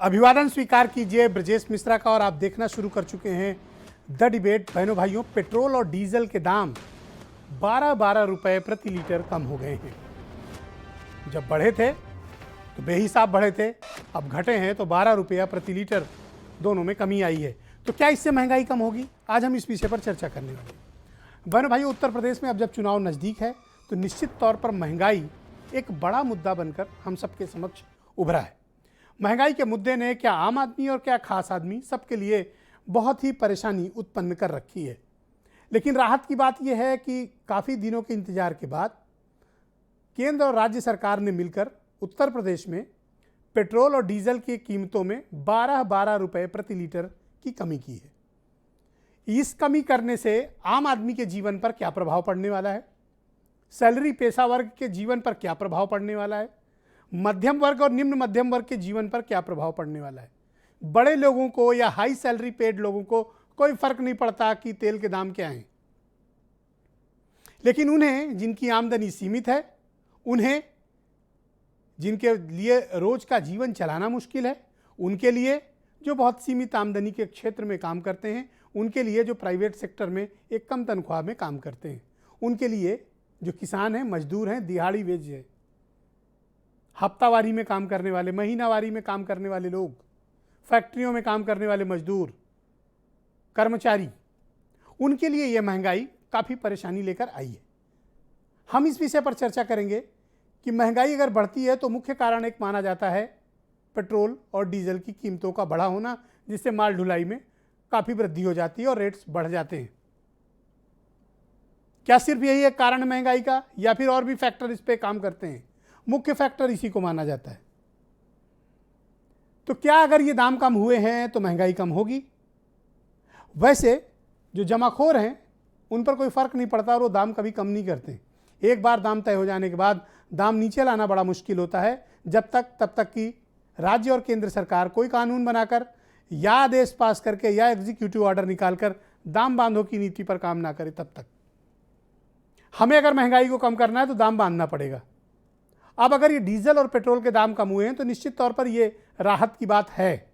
अभिवादन स्वीकार कीजिए ब्रजेश मिश्रा का। और आप देखना शुरू कर चुके हैं द डिबेट। बहनों भाइयों, पेट्रोल और डीजल के दाम 12-12 रुपए प्रति लीटर कम हो गए हैं। जब बढ़े थे तो बेहिसाब बढ़े थे, अब घटे हैं तो 12 रुपया प्रति लीटर दोनों में कमी आई है। तो क्या इससे महंगाई कम होगी? आज हम इस विषय पर चर्चा करने वाले हैं। बहनों भाइयों, उत्तर प्रदेश में अब जब चुनाव नज़दीक है तो निश्चित तौर पर महंगाई एक बड़ा मुद्दा बनकर हम सबके समक्ष उभरा है। महंगाई के मुद्दे ने क्या आम आदमी और क्या खास आदमी सबके लिए बहुत ही परेशानी उत्पन्न कर रखी है। लेकिन राहत की बात यह है कि काफ़ी दिनों के इंतजार के बाद केंद्र और राज्य सरकार ने मिलकर उत्तर प्रदेश में पेट्रोल और डीजल की कीमतों में 12-12 रुपए प्रति लीटर की कमी की है। इस कमी करने से आम आदमी के जीवन पर क्या प्रभाव पड़ने वाला है, सैलरी पेशा वर्ग के जीवन पर क्या प्रभाव पड़ने वाला है, मध्यम वर्ग और निम्न मध्यम वर्ग के जीवन पर क्या प्रभाव पड़ने वाला है। बड़े लोगों को या हाई सैलरी पेड लोगों को कोई फर्क नहीं पड़ता कि तेल के दाम क्या हैं, लेकिन उन्हें जिनकी आमदनी सीमित है, उन्हें जिनके लिए रोज का जीवन चलाना मुश्किल है, उनके लिए जो बहुत सीमित आमदनी के क्षेत्र में काम करते हैं, उनके लिए जो प्राइवेट सेक्टर में एक कम तनख्वाह में काम करते हैं, उनके लिए जो किसान हैं, मजदूर हैं, दिहाड़ी वेज है, हफ्तावारी में काम करने वाले, महीनावारी में काम करने वाले लोग, फैक्ट्रियों में काम करने वाले मजदूर, कर्मचारी, उनके लिए यह महंगाई काफ़ी परेशानी लेकर आई है। हम इस विषय पर चर्चा करेंगे कि महंगाई अगर बढ़ती है तो मुख्य कारण एक माना जाता है पेट्रोल और डीजल की कीमतों का बढ़ा होना, जिससे माल ढुलाई में काफ़ी वृद्धि हो जाती है और रेट्स बढ़ जाते हैं। क्या सिर्फ यही एक कारण महंगाई का, या फिर और भी फैक्टर इस पे काम करते हैं? मुख्य फैक्टर इसी को माना जाता है। तो क्या अगर ये दाम कम हुए हैं तो महंगाई कम होगी? वैसे जो जमाखोर हैं उन पर कोई फर्क नहीं पड़ता और वो दाम कभी कम नहीं करते। एक बार दाम तय हो जाने के बाद दाम नीचे लाना बड़ा मुश्किल होता है, तब तक कि राज्य और केंद्र सरकार कोई कानून बनाकर या आदेश पास करके या एग्जीक्यूटिव ऑर्डर निकालकर दाम बांधो की नीति पर काम ना करे। तब तक हमें अगर महंगाई को कम करना है तो दाम बांधना पड़ेगा। अब अगर ये डीजल और पेट्रोल के दाम कम हुए हैं तो निश्चित तौर पर ये राहत की बात है।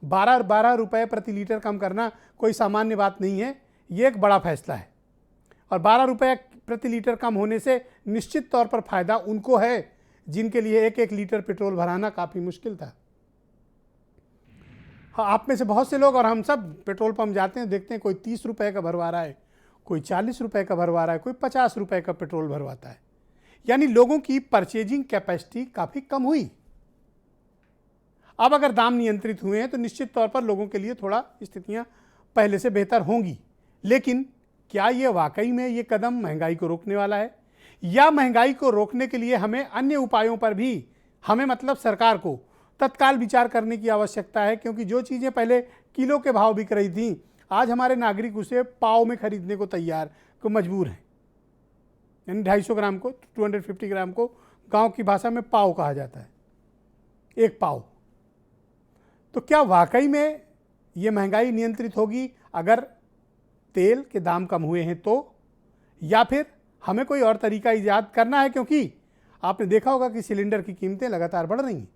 12-12 रुपए प्रति लीटर कम करना कोई सामान्य बात नहीं है, ये एक बड़ा फैसला है। और 12 रुपए प्रति लीटर कम होने से निश्चित तौर पर फायदा उनको है जिनके लिए एक एक लीटर पेट्रोल भराना काफ़ी मुश्किल था। हाँ, आप में से बहुत से लोग और हम सब पेट्रोल पंप जाते हैं, देखते हैं कोई 30 रुपए का भरवा रहा है, कोई 40 रुपए का भरवा रहा है, कोई 50 रुपए का पेट्रोल भरवाता है। यानी लोगों की परचेजिंग कैपेसिटी काफ़ी कम हुई। अब अगर दाम नियंत्रित हुए हैं तो निश्चित तौर पर लोगों के लिए थोड़ा स्थितियां पहले से बेहतर होंगी। लेकिन क्या ये वाकई में ये कदम महंगाई को रोकने वाला है, या महंगाई को रोकने के लिए हमें अन्य उपायों पर भी मतलब सरकार को तत्काल विचार करने की आवश्यकता है? क्योंकि जो चीज़ें पहले किलो के भाव बिक रही थी, आज हमारे नागरिक उसे पाव में खरीदने को तैयार को मजबूर हैं। यानी 250 ग्राम को, 250 ग्राम को गांव की भाषा में पाव कहा जाता है, एक पाव। तो क्या वाकई में ये महंगाई नियंत्रित होगी अगर तेल के दाम कम हुए हैं तो, या फिर हमें कोई और तरीका ईजाद करना है? क्योंकि आपने देखा होगा कि सिलेंडर की कीमतें लगातार बढ़ रही हैं।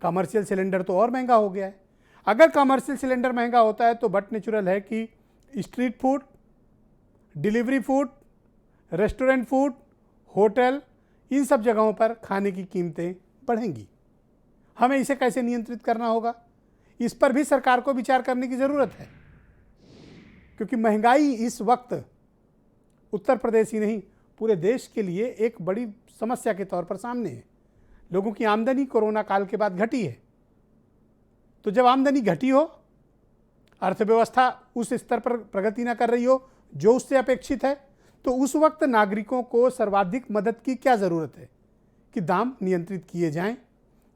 कमर्शियल सिलेंडर तो और महंगा हो गया है। अगर कमर्शियल सिलेंडर महंगा होता है तो बट नेचुरल है कि street food, delivery food, restaurant food, hotel, इन सब जगहों पर खाने की कीमतें बढ़ेंगी। हमें इसे कैसे नियंत्रित करना होगा, इस पर भी सरकार को विचार करने की ज़रूरत है। क्योंकि महंगाई इस वक्त उत्तर प्रदेश ही नहीं, पूरे देश के लिए एक बड़ी समस्या के तौर पर सामने है। लोगों की आमदनी कोरोना काल के बाद घटी है। तो जब आमदनी घटी हो, अर्थव्यवस्था उस स्तर पर प्रगति ना कर रही हो जो उससे अपेक्षित है, तो उस वक्त नागरिकों को सर्वाधिक मदद की क्या ज़रूरत है कि दाम नियंत्रित किए जाएं,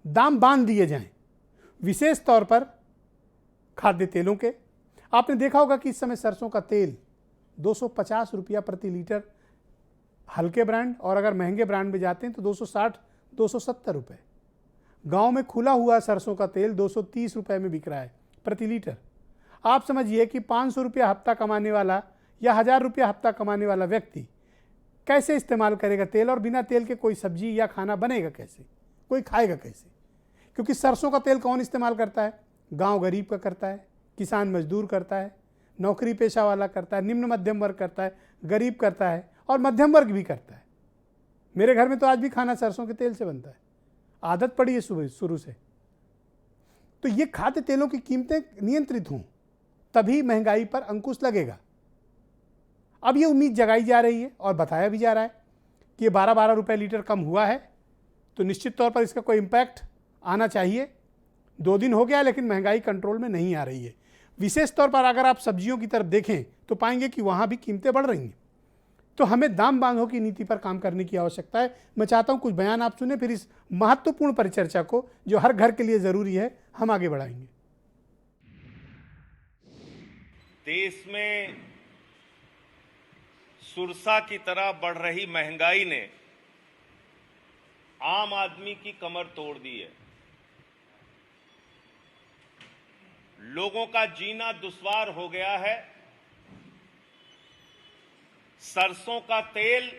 दाम बांध दिए जाएं। विशेष तौर पर खाद्य तेलों के। आपने देखा होगा कि इस समय सरसों का तेल 250 रुपया प्रति लीटर हल्के ब्रांड, और अगर महंगे ब्रांड में जाते हैं तो 260-270 रुपये। गाँव में खुला हुआ सरसों का तेल 230 रुपये में बिक रहा है प्रति लीटर। आप समझिए कि 500 रुपया हफ्ता कमाने वाला या 1000 रुपया हफ्ता कमाने वाला व्यक्ति कैसे इस्तेमाल करेगा तेल, और बिना तेल के कोई सब्जी या खाना बनेगा कैसे, कोई खाएगा कैसे? क्योंकि सरसों का तेल कौन इस्तेमाल करता है? गांव गरीब का करता है, किसान मजदूर करता है, नौकरी पेशा वाला करता है, निम्न मध्यम वर्ग करता है, गरीब करता है और मध्यम वर्ग भी करता है। मेरे घर में तो आज भी खाना सरसों के तेल से बनता है, आदत पड़ी है सुबह शुरू से। तो ये खाद्य तेलों की कीमतें नियंत्रित हों तभी महंगाई पर अंकुश लगेगा। अब ये उम्मीद जगाई जा रही है और बताया भी जा रहा है कि 12-12 रुपये लीटर कम हुआ है, तो निश्चित तौर पर इसका कोई इम्पैक्ट आना चाहिए। 2 दिन हो गया लेकिन महंगाई कंट्रोल में नहीं आ रही है। विशेष तौर पर अगर आप सब्जियों की तरफ देखें तो पाएंगे कि वहाँ भी कीमतें बढ़ रही हैं। तो हमें दाम बांधों की नीति पर काम करने की आवश्यकता है। मैं चाहता हूँ कुछ बयान आप सुने, फिर इस महत्वपूर्ण परिचर्चा को जो हर घर के लिए ज़रूरी है हम आगे बढ़ाएंगे। देश में सुरसा की तरह बढ़ रही महंगाई ने आम आदमी की कमर तोड़ दी है। लोगों का जीना दुश्वार हो गया है। सरसों का तेल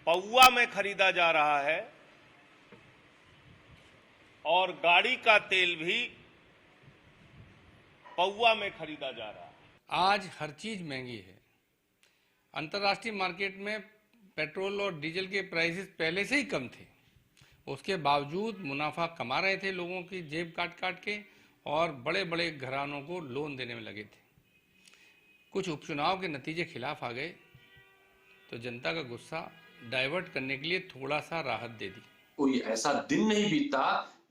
पौवा में खरीदा जा रहा है और गाड़ी का तेल भी पौवा में खरीदा जा रहा है। आज हर चीज महंगी है। अंतर्राष्ट्रीय मार्केट में पेट्रोल और डीजल के प्राइसेस पहले से ही कम थे, उसके बावजूद मुनाफा कमा रहे थे लोगों की जेब काट काट के, और बड़े बड़े घरानों को लोन देने में लगे थे। कुछ उपचुनाव के नतीजे खिलाफ आ गए तो जनता का गुस्सा डाइवर्ट करने के लिए थोड़ा सा राहत दे दी। कोई ऐसा दिन नहीं बीता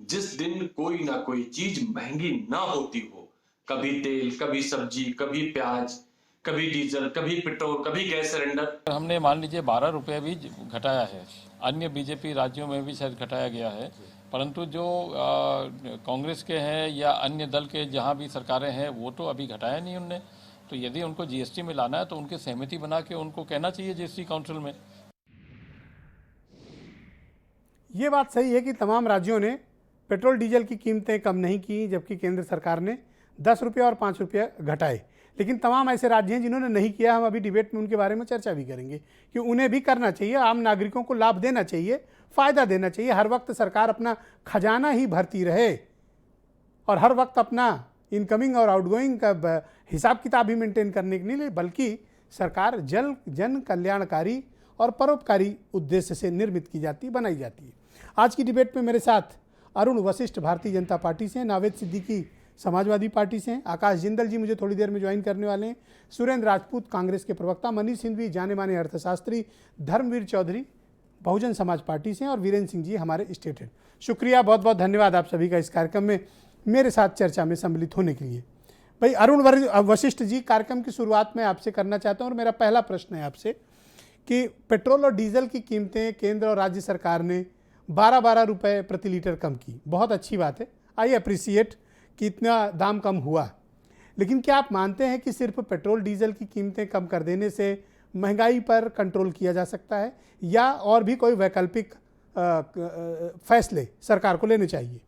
जिस दिन कोई ना कोई चीज महंगी ना होती हो। कभी तेल, कभी सब्जी, कभी प्याज, कभी डीजल, कभी पेट्रोल, कभी गैस सिलेंडर। हमने मान लीजिए 12 रुपये भी घटाया है। अन्य बीजेपी राज्यों में भी शायद घटाया गया है, परंतु जो कांग्रेस के हैं या अन्य दल के जहां भी सरकारें हैं वो तो अभी घटाया नहीं उनने। तो यदि उनको जीएसटी में लाना है तो उनकी सहमति बना के उनको कहना चाहिए जीएसटी काउंसिल में। ये बात सही है कि तमाम राज्यों ने पेट्रोल डीजल की कीमतें कम नहीं की, जबकि केंद्र सरकार ने 10 रुपये और 5 रुपये घटाए। लेकिन तमाम ऐसे राज्य हैं जिन्होंने नहीं किया। हम अभी डिबेट में उनके बारे में चर्चा भी करेंगे कि उन्हें भी करना चाहिए। आम नागरिकों को लाभ देना चाहिए, फ़ायदा देना चाहिए। हर वक्त सरकार अपना खजाना ही भरती रहे और हर वक्त अपना इनकमिंग और आउटगोइंग का हिसाब किताब ही मेंटेन करने के लिए, बल्कि सरकार जन कल्याणकारी और परोपकारी उद्देश्य से निर्मित की जाती, बनाई जाती है। आज की डिबेट में मेरे साथ अरुण वशिष्ठ भारतीय जनता पार्टी से हैं, नावेद सिद्दीकी समाजवादी पार्टी से हैं, आकाश जिंदल जी मुझे थोड़ी देर में ज्वाइन करने वाले हैं, सुरेंद्र राजपूत कांग्रेस के प्रवक्ता, मनीष सिंघवी जाने माने अर्थशास्त्री, धर्मवीर चौधरी बहुजन समाज पार्टी से हैं और वीरेंद्र सिंह जी हमारे स्टेट हेड। शुक्रिया, बहुत बहुत धन्यवाद आप सभी का इस कार्यक्रम में मेरे साथ चर्चा में सम्मिलित होने के लिए। भाई अरुण वशिष्ठ जी, कार्यक्रम की शुरुआत में आपसे करना चाहता हूँ और मेरा पहला प्रश्न है आपसे कि पेट्रोल और डीजल की कीमतें केंद्र और राज्य सरकार ने 12-12 रुपये प्रति लीटर कम की, बहुत अच्छी बात है, आई अप्रिसिएट कि इतना दाम कम हुआ। लेकिन क्या आप मानते हैं कि सिर्फ पेट्रोल डीजल की कीमतें कम कर देने से महंगाई पर कंट्रोल किया जा सकता है या और भी कोई वैकल्पिक फैसले सरकार को लेने चाहिए?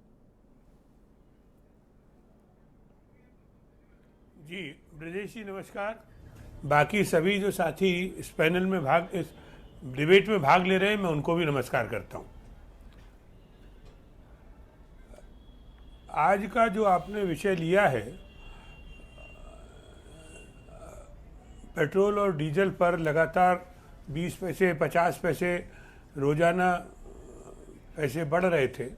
जी ब्रजेश जी नमस्कार। बाकी सभी जो साथी इस पैनल में इस डिबेट में भाग ले रहे हैं, मैं उनको भी नमस्कार करता हूं। आज का जो आपने विषय लिया है, पेट्रोल और डीजल पर लगातार 20 पैसे 50 पैसे रोजाना पैसे बढ़ रहे थे,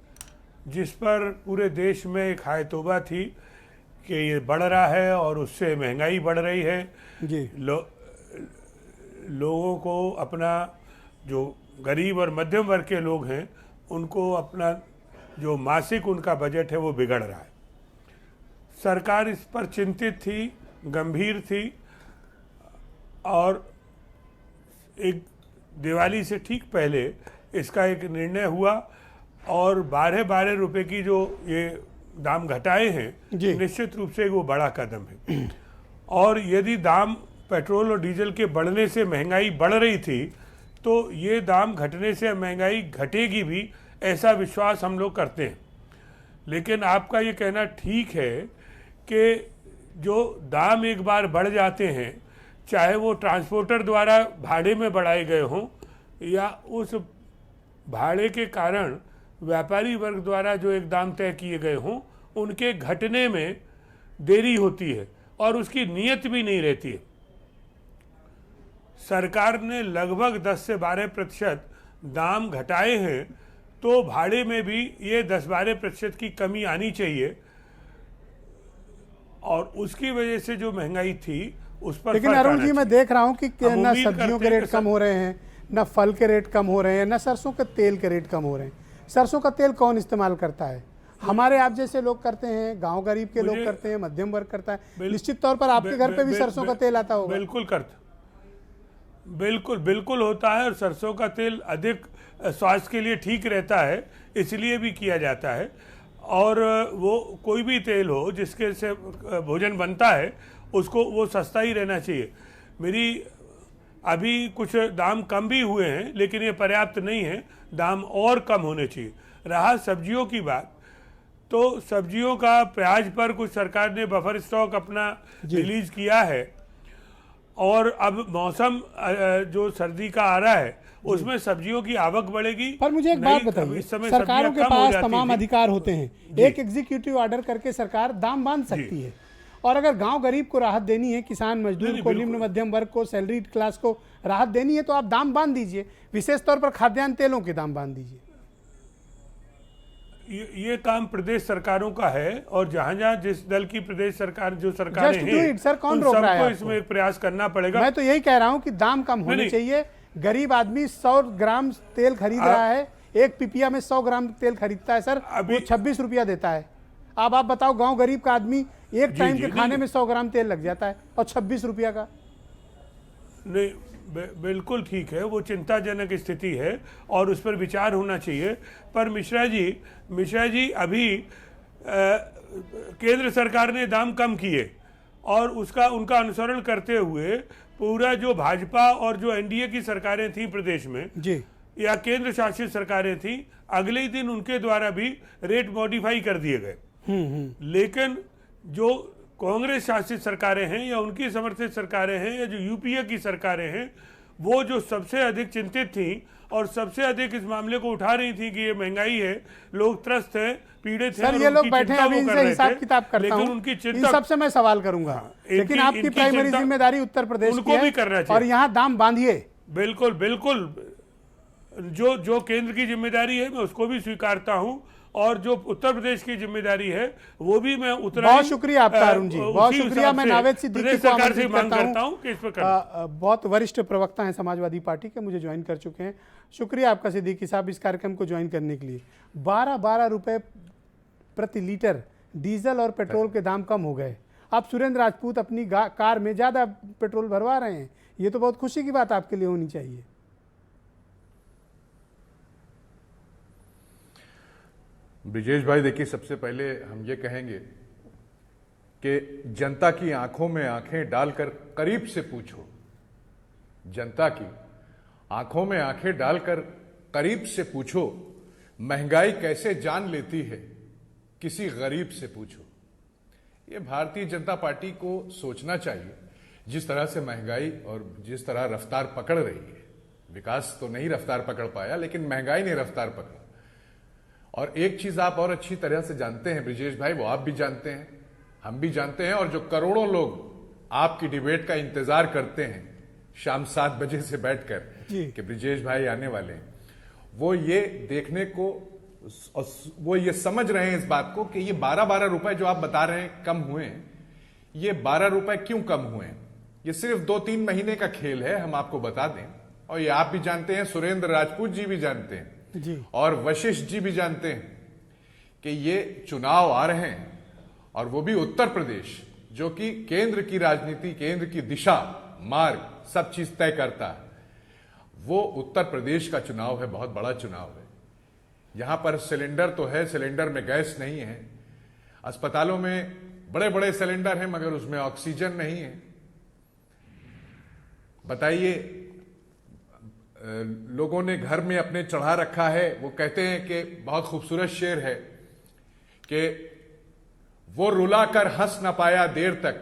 जिस पर पूरे देश में एक हाय तौबा थी कि ये बढ़ रहा है और उससे महंगाई बढ़ रही है जी। लोगों को अपना, जो गरीब और मध्यम वर्ग के लोग हैं, उनको अपना जो मासिक उनका बजट है वो बिगड़ रहा है। सरकार इस पर चिंतित थी, गंभीर थी और एक दिवाली से ठीक पहले इसका एक निर्णय हुआ और 12-12 रुपए की जो ये दाम घटाए हैं, निश्चित रूप से वो बड़ा कदम है। और यदि दाम पेट्रोल और डीजल के बढ़ने से महंगाई बढ़ रही थी तो ये दाम घटने से महंगाई घटेगी भी, ऐसा विश्वास हम लोग करते हैं। लेकिन आपका ये कहना ठीक है कि जो दाम एक बार बढ़ जाते हैं, चाहे वो ट्रांसपोर्टर द्वारा भाड़े में बढ़ाए गए हों या उस भाड़े के कारण व्यापारी वर्ग द्वारा जो एक दाम तय किए गए हों उनके घटने में देरी होती है और उसकी नीयत भी नहीं रहती है। सरकार ने लगभग 10 से 12% दाम घटाए हैं, तो भाड़े में भी ये 10-12% की कमी आनी चाहिए और उसकी वजह से जो महंगाई थी उस पर लेकिन फर्क अरुण आना जी मैं चाहिए। देख रहा हूं कि हम न उम्मीद सब्जियों करते के हैं रेट कि कम हो रहे हैं, न फल के रेट कम हो रहे हैं, न सरसों के तेल के रेट कम हो रहे हैं। सरसों का तेल कौन इस्तेमाल करता है? हमारे आप जैसे लोग करते हैं, गांव गरीब के लोग करते हैं, मध्यम वर्ग करता है। निश्चित तौर पर आपके घर पे भी सरसों का तेल आता होगा। बिल्कुल करता, बिल्कुल होता है और सरसों का तेल अधिक स्वास्थ्य के लिए ठीक रहता है, इसलिए भी किया जाता है। और वो कोई भी तेल हो जिसके से भोजन बनता है उसको वो सस्ता ही रहना चाहिए। मेरी अभी कुछ दाम कम भी हुए हैं लेकिन ये पर्याप्त नहीं है, दाम और कम होने चाहिए। रहा सब्जियों की बात, तो सब्जियों का प्याज पर कुछ सरकार ने बफर स्टॉक अपना रिलीज किया है और अब मौसम जो सर्दी का आ रहा है उसमें सब्जियों की आवक बढ़ेगी। पर मुझे एक बात बताइए, सरकारों के पास तमाम अधिकार होते हैं, एक एग्जीक्यूटिव ऑर्डर करके सरकार दाम बांध सकती है और अगर गांव गरीब को राहत देनी है, किसान मजदूर को, निम्न मध्यम वर्ग को, सैलरीड क्लास को राहत देनी है तो आप दाम बांध दीजिए, विशेष तौर पर खाद्यान्न तेलों के दाम बांध दीजिए। ये काम प्रदेश सरकारों का है और जहां जहां जिस दल की प्रदेश सरकार जो सरकारें हैं सर, कौन उन रोक रहा है सबको आपको? इसमें एक प्रयास करना पड़ेगा। मैं तो यही कह रहा हूं कि दाम कम होने चाहिए। गरीब आदमी 100 ग्राम तेल खरीद रहा है, एक पिपिया में 100 ग्राम तेल खरीदता है सर, वो 26 रुपया देता है। अब आप बताओ, गांव गरीब का आदमी एक टाइम के खाने में 100 ग्राम तेल लग जाता है और 26 रुपया का। नहीं, बिल्कुल ठीक है, वो चिंताजनक स्थिति है और उस पर विचार होना चाहिए। पर मिश्रा जी अभी केंद्र सरकार ने दाम कम किए और उनका अनुसरण करते हुए पूरा जो भाजपा और जो एनडीए की सरकारें थी प्रदेश में जी या केंद्र शासित सरकारें थी, अगले ही दिन उनके द्वारा भी रेट मॉडिफाई कर दिए गए। लेकिन जो कांग्रेस शासित सरकारें हैं या उनकी समर्थित सरकारें हैं या जो यूपीए की सरकारें हैं, वो जो सबसे अधिक चिंतित थी और सबसे अधिक इस मामले को उठा रही थी कि ये महंगाई है, लोग त्रस्त हैं, पीड़ित हैं। सर, ये लोग बैठे हैं, अभी इनसे हिसाब किताब करता हूं, उनकी इन चिंता सबसे मैं सवाल करूंगा। लेकिन आपकी प्राइमरी जिम्मेदारी उत्तर प्रदेश की भी करना है चाहिए और यहाँ दाम बांधिए। बिल्कुल जो केंद्र की जिम्मेदारी है मैं उसको भी स्वीकारता हूं और जो उत्तर प्रदेश की जिम्मेदारी है वो भी मैं उतना बहुत शुक्रिया आपका अरुण जी, बहुत शुक्रिया। मैं नावेद सिद्दीकी को आमंत्रित करता हूं कि इस पर बहुत वरिष्ठ प्रवक्ता हैं समाजवादी पार्टी के, मुझे ज्वाइन कर चुके हैं। शुक्रिया आपका सिद्दीकी साहब इस कार्यक्रम को ज्वाइन करने के लिए। 12 रुपए प्रति लीटर डीजल और पेट्रोल के दाम कम हो गए। अब सुरेंद्र राजपूत अपनी कार में ज़्यादा पेट्रोल भरवा रहे हैं, ये तो बहुत खुशी की बात आपके लिए होनी चाहिए। ब्रिजेश भाई, देखिए, सबसे पहले हम ये कहेंगे कि जनता की आंखों में आंखें डालकर करीब से पूछो, जनता की आंखों में आंखें डालकर करीब से पूछो, महंगाई कैसे जान लेती है, किसी गरीब से पूछो। ये भारतीय जनता पार्टी को सोचना चाहिए। जिस तरह से महंगाई और जिस तरह रफ्तार पकड़ रही है, विकास तो नहीं रफ्तार पकड़ पाया लेकिन महंगाई ने रफ्तार पकड़ा। और एक चीज आप और अच्छी तरह से जानते हैं ब्रिजेश भाई, वो आप भी जानते हैं, हम भी जानते हैं, और जो करोड़ों लोग आपकी डिबेट का इंतजार करते हैं शाम 7 बजे से बैठकर कि ब्रिजेश भाई आने वाले हैं, वो ये देखने को, वो ये समझ रहे हैं इस बात को कि ये 12 रुपए जो आप बता रहे हैं कम हुए हैं, ये 12 रुपए क्यों कम हुए हैं। ये सिर्फ 2-3 महीने का खेल है, हम आपको बता दें, और ये आप भी जानते हैं, सुरेंद्र राजपूत जी भी जानते हैं जी, और वशिष्ठ जी भी जानते हैं कि ये चुनाव आ रहे हैं और वो भी उत्तर प्रदेश, जो कि केंद्र की राजनीति, केंद्र की दिशा, मार्ग, सब चीज तय करता है। वो उत्तर प्रदेश का चुनाव है, बहुत बड़ा चुनाव है। यहां पर सिलेंडर तो है, सिलेंडर में गैस नहीं है। अस्पतालों में बड़े बड़े सिलेंडर हैं मगर उसमें ऑक्सीजन नहीं है। बताइए, लोगों ने घर में अपने चढ़ा रखा है। वो कहते हैं कि बहुत खूबसूरत शेर है कि वो रुला कर हंस न पाया देर तक,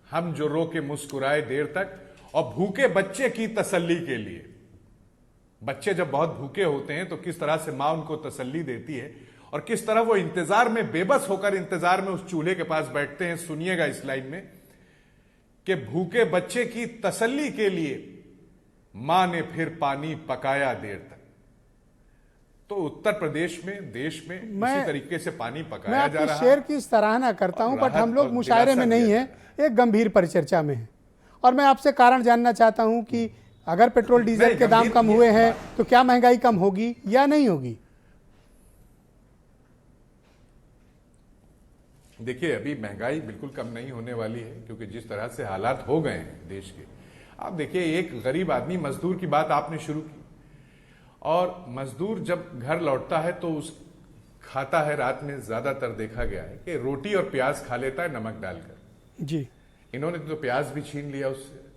हम जो रो के मुस्कुराए देर तक, और भूखे बच्चे की तसल्ली के लिए। बच्चे जब बहुत भूखे होते हैं तो किस तरह से मां उनको तसल्ली देती है और किस तरह वो इंतजार में बेबस होकर इंतजार में उस चूल्हे के पास बैठते हैं। सुनिएगा इस लाइन में कि भूखे बच्चे की तसल्ली के लिए मां ने फिर पानी पकाया देर तक। तो उत्तर प्रदेश में, देश में इसी तरीके से पानी मैं पकाया जा आपके रहा शेर है। की सराहना करता हूं, बट राहत हम लोग और मुशायरे में दिलासा नहीं दिया है, एक गंभीर परिचर्चा में है। और मैं आपसे कारण जानना चाहता हूं कि अगर पेट्रोल डीजल नहीं, के दाम गंभीर कम ये हुए हैं बात- तो क्या महंगाई कम होगी या नहीं होगी? देखिए, अभी महंगाई बिल्कुल कम नहीं होने वाली है, क्योंकि जिस तरह से हालात हो गए हैं देश के। आप देखिए, एक गरीब आदमी, मजदूर की बात आपने शुरू की, और मजदूर जब घर लौटता है तो उस खाता है, रात में ज्यादातर देखा गया है कि रोटी और प्याज खा लेता है नमक डालकर। जी, इन्होंने तो प्याज भी छीन लिया उससे।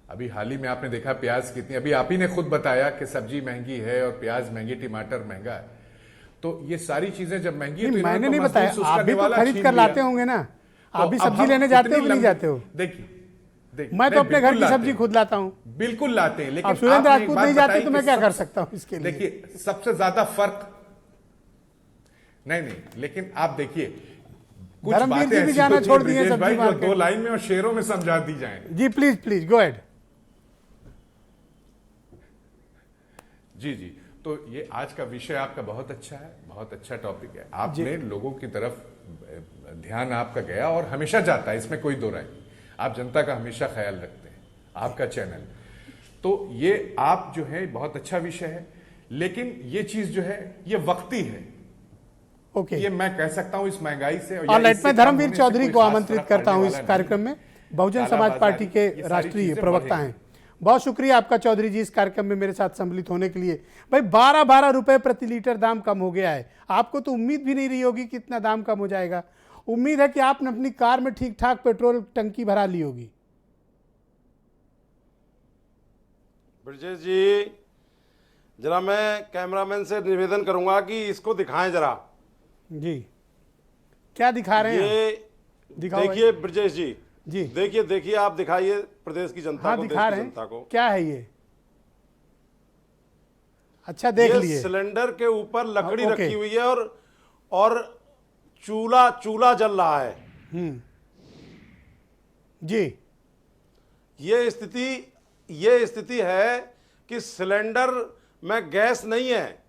अभी हाल ही में आपने देखा प्याज कितनी, अभी आप ही ने खुद बताया कि सब्जी महंगी है और प्याज महंगी, टमाटर महंगा है। तो ये सारी चीजें जब महंगी है तो मैंने इन्होंने नहीं तो बताया, मजदूर आप उसका भी तो निवाला खरीद छीन कर लिया। लाते होंगे ना। आप भी तो अब सब्जी हम लेने जाते इतनी हो कि नहीं लंबी- जाते हो? देखिए, मैं तो अपने घर बिल्कुल की लाते सब्जी हैं। खुद लाता हूं। बिल्कुल लाते हैं, लेकिन अब सुरेंद्र आपने एक राजपूत बात नहीं जाते बताई तो मैं कि क्या कर सब- सकता हूं इसके लिए? देखिए, सबसे ज्यादा फर्क नहीं, लेकिन आप देखिए, कुछ धर्मवीर बातें जी भी ऐसी जाना होती छोड़ हैं, दिए ब्रिजेश सब्जी भाई, जो मार्केट। 2 लाइन में और शेरों में समझा दी जाए। जी प्लीज गो अहेड। जी, तो ये आज का विषय आपका बहुत अच्छा है, बहुत अच्छा टॉपिक है। आपने लोगों की तरफ ध्यान आपका गया और हमेशा जाता है, इसमें कोई दो राय नहीं। आप जनता का हमेशा ख्याल रखते हैं, आपका चैनल। तो ये आप जो है बहुत अच्छा विषय है, लेकिन ये चीज जो है ये वक्ती है। ओके, ये मैं कह सकता हूं इस महंगाई से। और लेट में धर्मवीर चौधरी को आमंत्रित करता हूं इस कार्यक्रम में। बहुजन समाज कालाबाजारी, पार्टी के ये सारी राष्ट्रीय चीजें प्रवक्ता बढ़ेंगी। हैं। बहुत शुक्रिया आपका चौधरी जी, इस कार्यक्रम में मेरे साथ सम्मिलित होने के लिए। भाई 12-12 रुपए प्रति लीटर दाम कम हो गया है। आपको तो उम्मीद भी नहीं रही होगी कि इतना दाम कम हो जाएगा। उम्मीद है कि आपने अपनी कार में ठीक ठाक पेट्रोल टंकी भरा ली होगी। ब्रजेश जी, जरा मैं कैमरामैन से निवेदन करूंगा कि इसको दिखाएं जरा। जी, क्या दिखा रहे हैं? ये दिखाओ देखिए ब्रजेश जी, जी। देखिए आप दिखाइए प्रदेश की जनता हाँ, को, देश दिखा की रहे जनता को। हैं। क्या है ये? अच्छा, देख ये लिए। सिलेंडर के ऊपर लकड़ी हाँ, ओके। रखी हुई है और चूल्हा जल रहा है। जी, ये स्थिति है कि सिलेंडर में गैस नहीं है,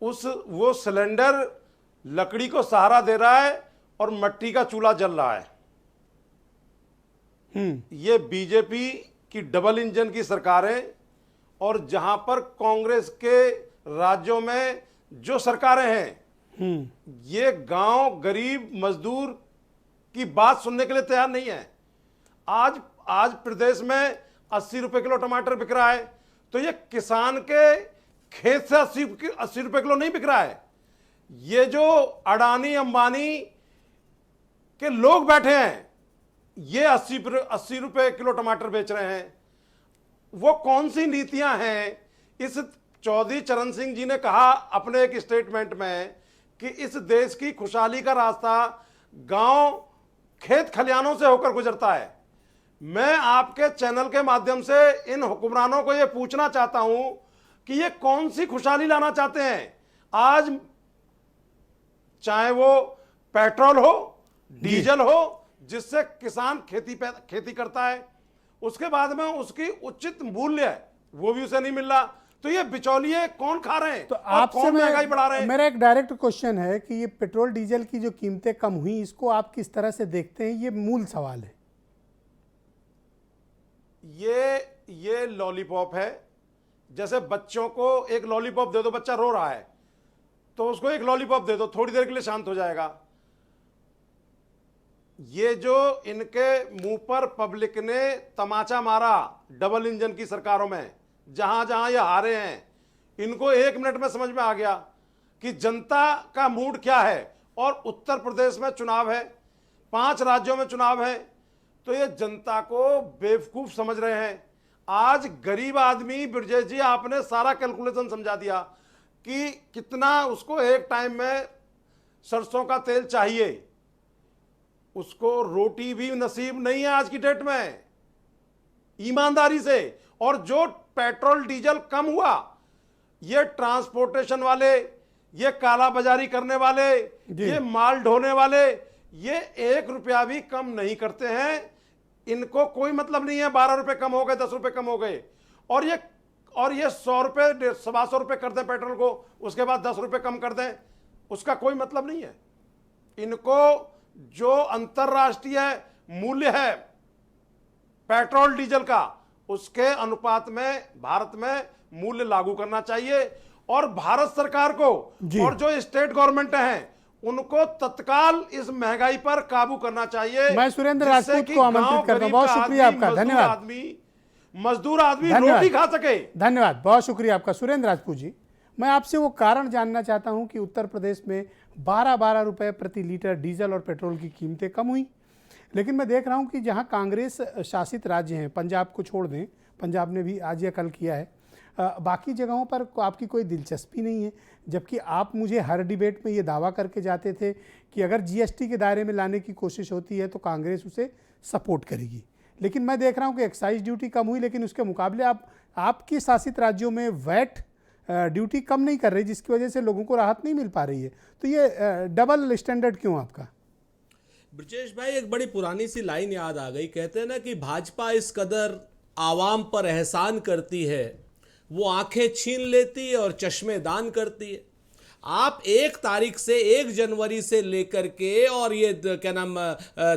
वो सिलेंडर लकड़ी को सहारा दे रहा है और मिट्टी का चूल्हा जल रहा है। ये बीजेपी की डबल इंजन की सरकार है, और जहां पर कांग्रेस के राज्यों में जो सरकारें हैं, ये गांव गरीब मजदूर की बात सुनने के लिए तैयार नहीं है। आज प्रदेश में 80 रुपए किलो टमाटर बिक रहा है, तो ये किसान के खेत से 80 रुपए किलो नहीं बिक रहा है। ये जो अडानी अंबानी के लोग बैठे हैं, ये 80 रुपए किलो टमाटर बेच रहे हैं। वो कौन सी नीतियां हैं? इस चौधरी चरण सिंह जी ने कहा अपने एक स्टेटमेंट में कि इस देश की खुशहाली का रास्ता गांव खेत खलियानों से होकर गुजरता है। मैं आपके चैनल के माध्यम से इन हुक्मरानों को यह पूछना चाहता हूं कि ये कौन सी खुशहाली लाना चाहते हैं। आज चाहे वो पेट्रोल हो, डीजल हो, जिससे किसान खेती करता है, उसके बाद में उसकी उचित मूल्य वो भी उसे नहीं मिल रहा। तो ये बिचौलिए कौन खा रहे हैं तो और आपसे कौन महंगाई बढ़ा रहे हैं? मेरा एक डायरेक्ट क्वेश्चन है कि ये पेट्रोल डीजल की जो कीमतें कम हुई, इसको आप किस तरह से देखते हैं? ये मूल सवाल है। ये लॉलीपॉप है। जैसे बच्चों को एक लॉलीपॉप दे दो, बच्चा रो रहा है तो उसको एक लॉलीपॉप दे दो, थोड़ी देर के लिए शांत हो जाएगा। ये जो इनके मुंह पर पब्लिक ने तमाचा मारा डबल इंजन की सरकारों में, जहां जहां ये हारे हैं, इनको 1 मिनट में समझ में आ गया कि जनता का मूड क्या है। और उत्तर प्रदेश में चुनाव है, 5 राज्यों में चुनाव है, तो ये जनता को बेवकूफ समझ रहे हैं। आज गरीब आदमी, ब्रजेश जी आपने सारा कैलकुलेशन समझा दिया कि कितना उसको एक टाइम में सरसों का तेल चाहिए, उसको रोटी भी नसीब नहीं है आज की डेट में ईमानदारी से। और जो पेट्रोल डीजल कम हुआ, ये ट्रांसपोर्टेशन वाले, ये काला बाजारी करने वाले, ये माल ढोने वाले, ये 1 रुपया भी कम नहीं करते हैं। इनको कोई मतलब नहीं है 12 रुपए कम हो गए, 10 रुपए कम हो गए, और ये 100 रुपए 125 रुपए कर दें पेट्रोल को, उसके बाद 10 रुपए कम कर दें, उसका कोई मतलब नहीं है। इनको जो अंतरराष्ट्रीय मूल्य है पेट्रोल डीजल का, उसके अनुपात में भारत में मूल्य लागू करना चाहिए, और भारत सरकार को और जो स्टेट गवर्नमेंट हैं उनको तत्काल इस महंगाई पर काबू करना चाहिए। मैं सुरेंद्र राजपूत को आमंत्रित करता हूं। बहुत शुक्रिया आपका, धन्यवाद। मजदूर आदमी रोटी खा सके। धन्यवाद, बहुत शुक्रिया आपका सुरेंद्र राजपूत जी। मैं आपसे वो कारण जानना चाहता हूं कि उत्तर प्रदेश में 12-12 रुपए प्रति लीटर डीजल और पेट्रोल की कीमतें कम हुई, लेकिन मैं देख रहा हूं कि जहां कांग्रेस शासित राज्य हैं, पंजाब को छोड़ दें, पंजाब ने भी आज या कल किया है, बाकी जगहों पर आपकी कोई दिलचस्पी नहीं है। जबकि आप मुझे हर डिबेट में ये दावा करके जाते थे कि अगर जीएसटी के दायरे में लाने की कोशिश होती है तो कांग्रेस उसे सपोर्ट करेगी, लेकिन मैं देख रहा हूं कि एक्साइज ड्यूटी कम हुई, लेकिन उसके मुकाबले आपकी शासित राज्यों में वैट ड्यूटी कम नहीं कर रही, जिसकी वजह से लोगों को राहत नहीं मिल पा रही है। तो ये डबल स्टैंडर्ड क्यों आपका? ब्रजेश भाई, एक बड़ी पुरानी सी लाइन याद आ गई। कहते हैं ना कि भाजपा इस कदर आवाम पर एहसान करती है, वो आंखें छीन लेती है और चश्मे दान करती है। आप 1 तारीख से 1 जनवरी से लेकर के और ये क्या नाम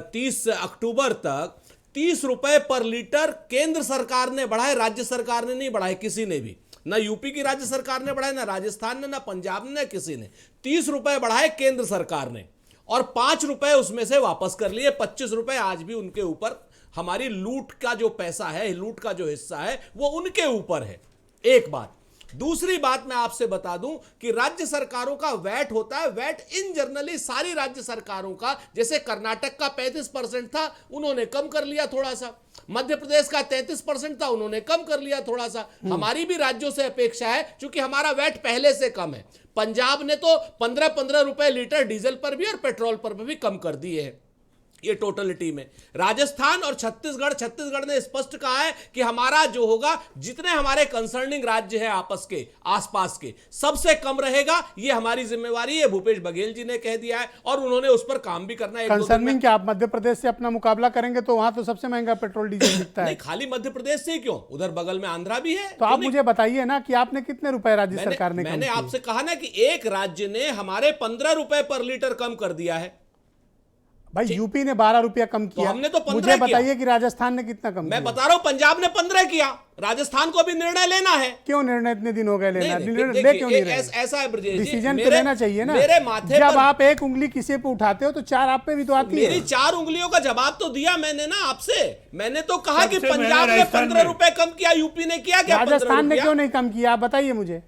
30 अक्टूबर तक 30 रुपए पर लीटर केंद्र सरकार ने बढ़ाए, राज्य सरकार ने नहीं बढ़ाए, किसी ने भी, ना यूपी की राज्य सरकार ने बढ़ाए, ना राजस्थान ने, ना पंजाब ने, ना किसी ने। 30 रुपए बढ़ाए केंद्र सरकार ने और 5 रुपए उसमें से वापस कर लिए। 25 रुपए आज भी उनके ऊपर, हमारी लूट का जो पैसा है, लूट का जो हिस्सा है वो उनके ऊपर है। एक बात। दूसरी बात मैं आपसे बता दूं कि राज्य सरकारों का वैट होता है, वैट इन जनरली सारी राज्य सरकारों का, जैसे कर्नाटक का 35% था, उन्होंने कम कर लिया थोड़ा सा, मध्य प्रदेश का 33% था, उन्होंने कम कर लिया थोड़ा सा। हमारी भी राज्यों से अपेक्षा है, क्योंकि हमारा वैट पहले से कम है। पंजाब ने तो 15-15 रुपए लीटर डीजल पर भी और पेट्रोल पर भी कम कर दिए हैं, ये टोटलिटी में। राजस्थान और छत्तीसगढ़ ने स्पष्ट कहा है कि हमारा जो होगा, जितने हमारे कंसर्निंग राज्य हैं आपस के आसपास के, सबसे कम रहेगा, ये हमारी जिम्मेवारी है। भूपेश बघेल जी ने कह दिया है और उन्होंने उस पर काम भी करना है। कंसर्निंग क्या, आप मध्य प्रदेश से अपना मुकाबला करेंगे तो वहां तो सबसे महंगा पेट्रोल डीजल बिकता है। नहीं, खाली मध्य प्रदेश से क्यों, उधर बगल में आंध्रा भी है। तो आप मुझे बताइए ना कि आपने कितने रुपए राज्य सरकार ने? मैंने आपसे कहा ना कि एक राज्य ने हमारे 15 रुपए पर लीटर कम कर दिया है। भाई यूपी ने 12 रुपया कम किया, हमने तो 15 मुझे बताइए कि राजस्थान ने कितना कम किया? मैं बता रहा हूं, पंजाब ने 15 किया, राजस्थान को भी निर्णय लेना है। क्यों निर्णय इतने दिन हो गए लेना? ले क्यों नहीं रहे? ऐसा है ब्रजेश जी, डिसीजन तो लेना चाहिए ना। मेरे माथे जब पर आप एक उंगली किसी पे उठाते हो तो 4 आप पे भी तो आती है। मेरी 4 उंगलियों का जवाब तो दिया मैंने ना आपसे। मैंने तो कहा कि पंजाब ने 15 रुपए कम किया, यूपी ने किया क्या? राजस्थान ने क्यों नहीं कम किया, आप बताइए मुझे।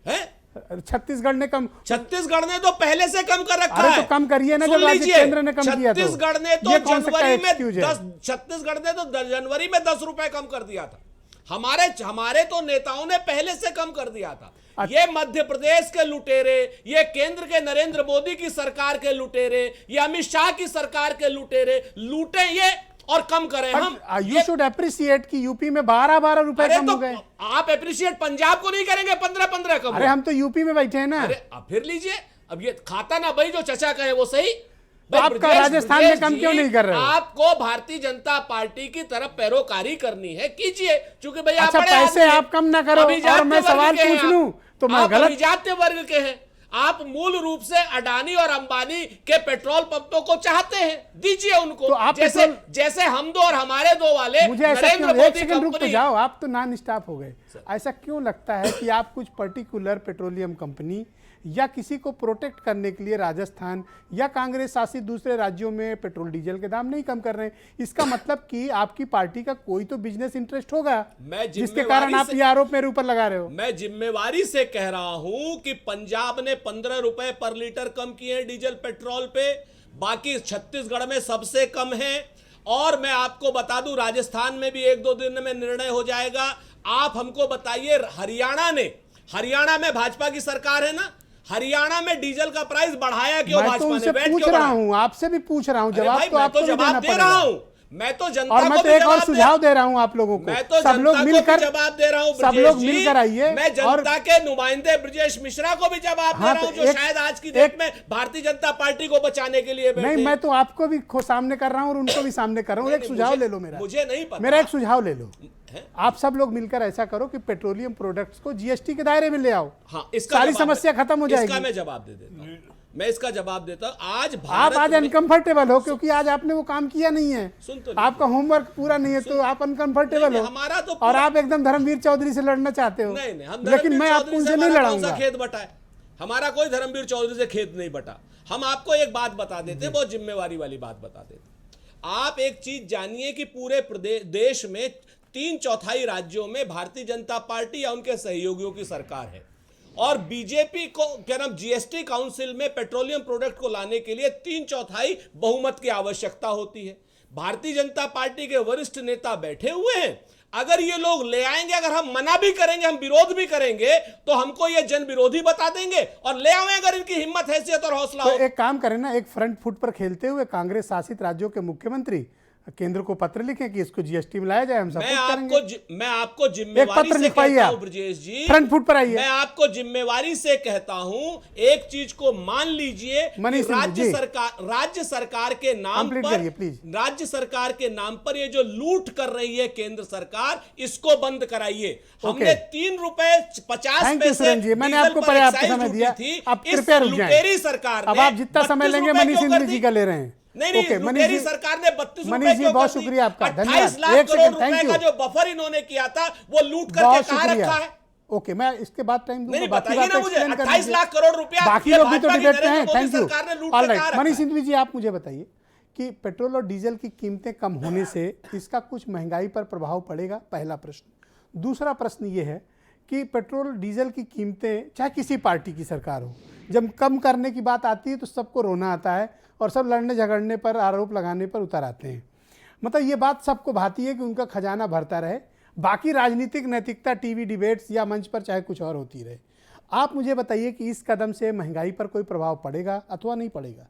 छत्तीसगढ़ ने कम, छत्तीसगढ़ ने तो पहले से कम कर रखा है। तो कम करिए ना, जब राज्य केंद्र ने कम किया तो। छत्तीसगढ़ ने तो जनवरी में 10 रुपए कम कर दिया था। हमारे तो नेताओं ने पहले से कम कर दिया था। ये मध्य प्रदेश के लुटेरे, ये केंद्र के नरेंद्र मोदी की सरकार के लुटेरे, ये अमित शाह की सरकार के लुटेरे लूटे ये और कम करें हम। यू शुड अप्रिशिएट कि यूपी में 12-12 रुपए कम हो गए। आप अप्रिशिएट पंजाब को नहीं करेंगे 15-15 कम? अरे हम तो यूपी में बैठे हैं ना। अरे अब फिर लीजिए, अब ये खाता ना भाई जो चचा कहे वो सही। तो आपका राजस्थान में कम क्यों नहीं कर रहे? आपको भारतीय जनता पार्टी की तरफ पैरोकारी करनी है, कीजिए, क्योंकि भाई अच्छा पैसे आप कम ना करो और मैं सवाल पूछ लूं तो मैं गलत? अभिजात्य वर्ग के हैं आप, मूल रूप से अडानी और अंबानी के पेट्रोल पंपों को चाहते हैं, दीजिए उनको। तो जैसे हम दो और हमारे दो वाले मुझे नरेंद्र मोदी रुक तो जाओ, आप तो नॉन स्टॉप हो गए। ऐसा क्यों लगता है कि आप कुछ पर्टिकुलर पेट्रोलियम कंपनी या किसी को प्रोटेक्ट करने के लिए राजस्थान या कांग्रेस शासित दूसरे राज्यों में पेट्रोल डीजल के दाम नहीं कम कर रहे हैं? इसका मतलब कि आपकी पार्टी का कोई तो बिजनेस इंटरेस्ट होगा जिसके कारण आप ये आरोप मेरे ऊपर लगा रहे हो। मैं जिम्मेवारी से कह रहा हूं कि पंजाब ने 15 रुपए पर लीटर कम किए डीजल पेट्रोल पे, बाकी छत्तीसगढ़ में सबसे कम है। और मैं आपको बता दूं, राजस्थान में भी 1-2 दिन में निर्णय हो जाएगा। आप हमको बताइए, हरियाणा में भाजपा की सरकार है ना, हरियाणा में डीजल का प्राइस बढ़ाया क्यों? भाजपा ने पूछ रहा हूं, आपसे भी पूछ रहा हूं, जवाब तो आपको जवाब दे रहा हूं। मैं तो जनता और को मैं तो भी एक और जवाब दे- सुझाव दे रहा हूं आप लोगों को, मैं तो सब लोग जनता को मिलकर भी जवाब दे रहा हूं सब ब्रजेश लोग जी। मिलकर आइए मैं और जनता के नुमाइंदे ब्रजेश मिश्रा को भी जवाब दे हाँ, रहा हूं, तो जो एक- शायद आज की डेट में भारतीय जनता पार्टी को बचाने के लिए बैठे। नहीं, मैं तो आपको भी सामने कर रहा हूं और उनको भी सामने कर रहा हूं। नहीं, एक नहीं, सुझाव मुझे- ले लो मेरा, मुझे नहीं पता। मेरा एक सुझाव ले लो। है? आप सब लोग मिलकर ऐसा करो कि पेट्रोलियम प्रोडक्ट्स को जीएसटी के दायरे में ले आओ। हाँ, इसका सारी जवाब- समस्या खत्म हो इसका जाएगी। मैं जवाब दे देता हूं। मैं इसका जवाब देता हूं। आज आप भारत आज में- अनकंफर्टेबल हो क्योंकि आज आपने वो काम किया नहीं है, सुन तो लीजिए। आपका होमवर्क पूरा नहीं है, तो आप अनकंफर्टेबल नहीं, हो। हमारा तो और पूरा- आप एकदम धर्मवीर चौधरी से लड़ना चाहते हो। नहीं नहीं, हम लेकिन धर्मवीर मैं आपको चौधरी उनसे से नहीं हमारा कौन सा लड़ाऊंगा। खेत बटा है? हमारा कोई धर्मवीर चौधरी से खेत नहीं बटा। हम आपको एक बात बता देते हैं, बहुत जिम्मेवारी वाली बात बता देते हैं। आप एक चीज जानिए कि पूरे देश में 3/4 राज्यों में भारतीय जनता पार्टी या उनके सहयोगियों की सरकार है, और बीजेपी को क्या नाम जीएसटी काउंसिल में पेट्रोलियम प्रोडक्ट को लाने के लिए 3/4 बहुमत की आवश्यकता होती है। भारतीय जनता पार्टी के वरिष्ठ नेता बैठे हुए हैं। अगर ये लोग ले आएंगे, अगर हम मना भी करेंगे, हम विरोध भी करेंगे, तो हमको ये जन विरोधी बता देंगे, और ले आए अगर इनकी हिम्मत, हैसियत और हौसला तो हो। एक काम करें ना, एक फ्रंट फुट पर खेलते हुए कांग्रेस शासित राज्यों के मुख्यमंत्री केंद्र को पत्र लिखें कि इसको जीएसटी में लाया जाए, हम सपोर्ट करेंगे। मैं आपको जिम्मेवारी पत्र से लिखवाइए कहता आप। हूं ब्रजेश जी, फ्रंट फुट पर आइए। मैं आपको जिम्मेवारी से कहता हूं, एक चीज को मान लीजिए कि मनीष सिंह जी, राज्य सरकार के नाम कंप्लीट पर, करिए, प्लीज। राज्य सरकार के नाम पर ये जो लूट कर रही है केंद्र सरकार, इसको बंद कराइए। हमने 3 रुपए 50 थैंक यू पैसे सुरेन जी, मैंने डीजल आपको पर पर्याप्त एक्साइज समय ड्यूटी दिया, थी। आप इस कृपया रुक जाएं। लुटेरी सरकार अब ने आप जितना समय 32 लेंगे रुपए मनीष क्यों सिंह कर जी दी? का ले रहे हैं। नहीं, ओके, लुटेरी सरकार ने 32 मनीष रुपए जी क्यों बहुत कर दी? शुक्रिया आपका, 28 धन्यवाद। लाख एक करोड़ सेकंड, रुपए थैंक का यू। जो बफर इन्होंने किया था, वो लूट करके बहुत कहां शुक्रिया। रखा है? ओके, मैं इसके बाद टाइम दूंगा, नहीं, बाकी बताइए बातें ना मुझे, explain कर 28 दीजिए। लाख करोड़ रुपया बाकी ये लोग भी तो भाजपा की डिबेट में हैं। Narendra Modi thank you. सरकार ने लूट के ऑलराइट, कहां रखा मनीष है? सिंह जी आप मुझे बताइए कि पेट्रोल और डीजल की कीमतें कम होने से इसका कुछ महंगाई पर प्रभाव पड़ेगा? पहला प्रश्न। दूसरा प्रश्न ये है कि पेट्रोल डीजल की कीमतें, चाहे किसी पार्टी की सरकार हो, जब कम करने की बात आती है तो सबको रोना आता है और सब लड़ने झगड़ने पर, आरोप लगाने पर उतर आते हैं। मतलब ये बात सबको भाती है कि उनका खजाना भरता रहे, बाकी राजनीतिक नैतिकता टीवी डिबेट्स या मंच पर चाहे कुछ और होती रहे। आप मुझे बताइए कि इस कदम से महंगाई पर कोई प्रभाव पड़ेगा अथवा नहीं पड़ेगा?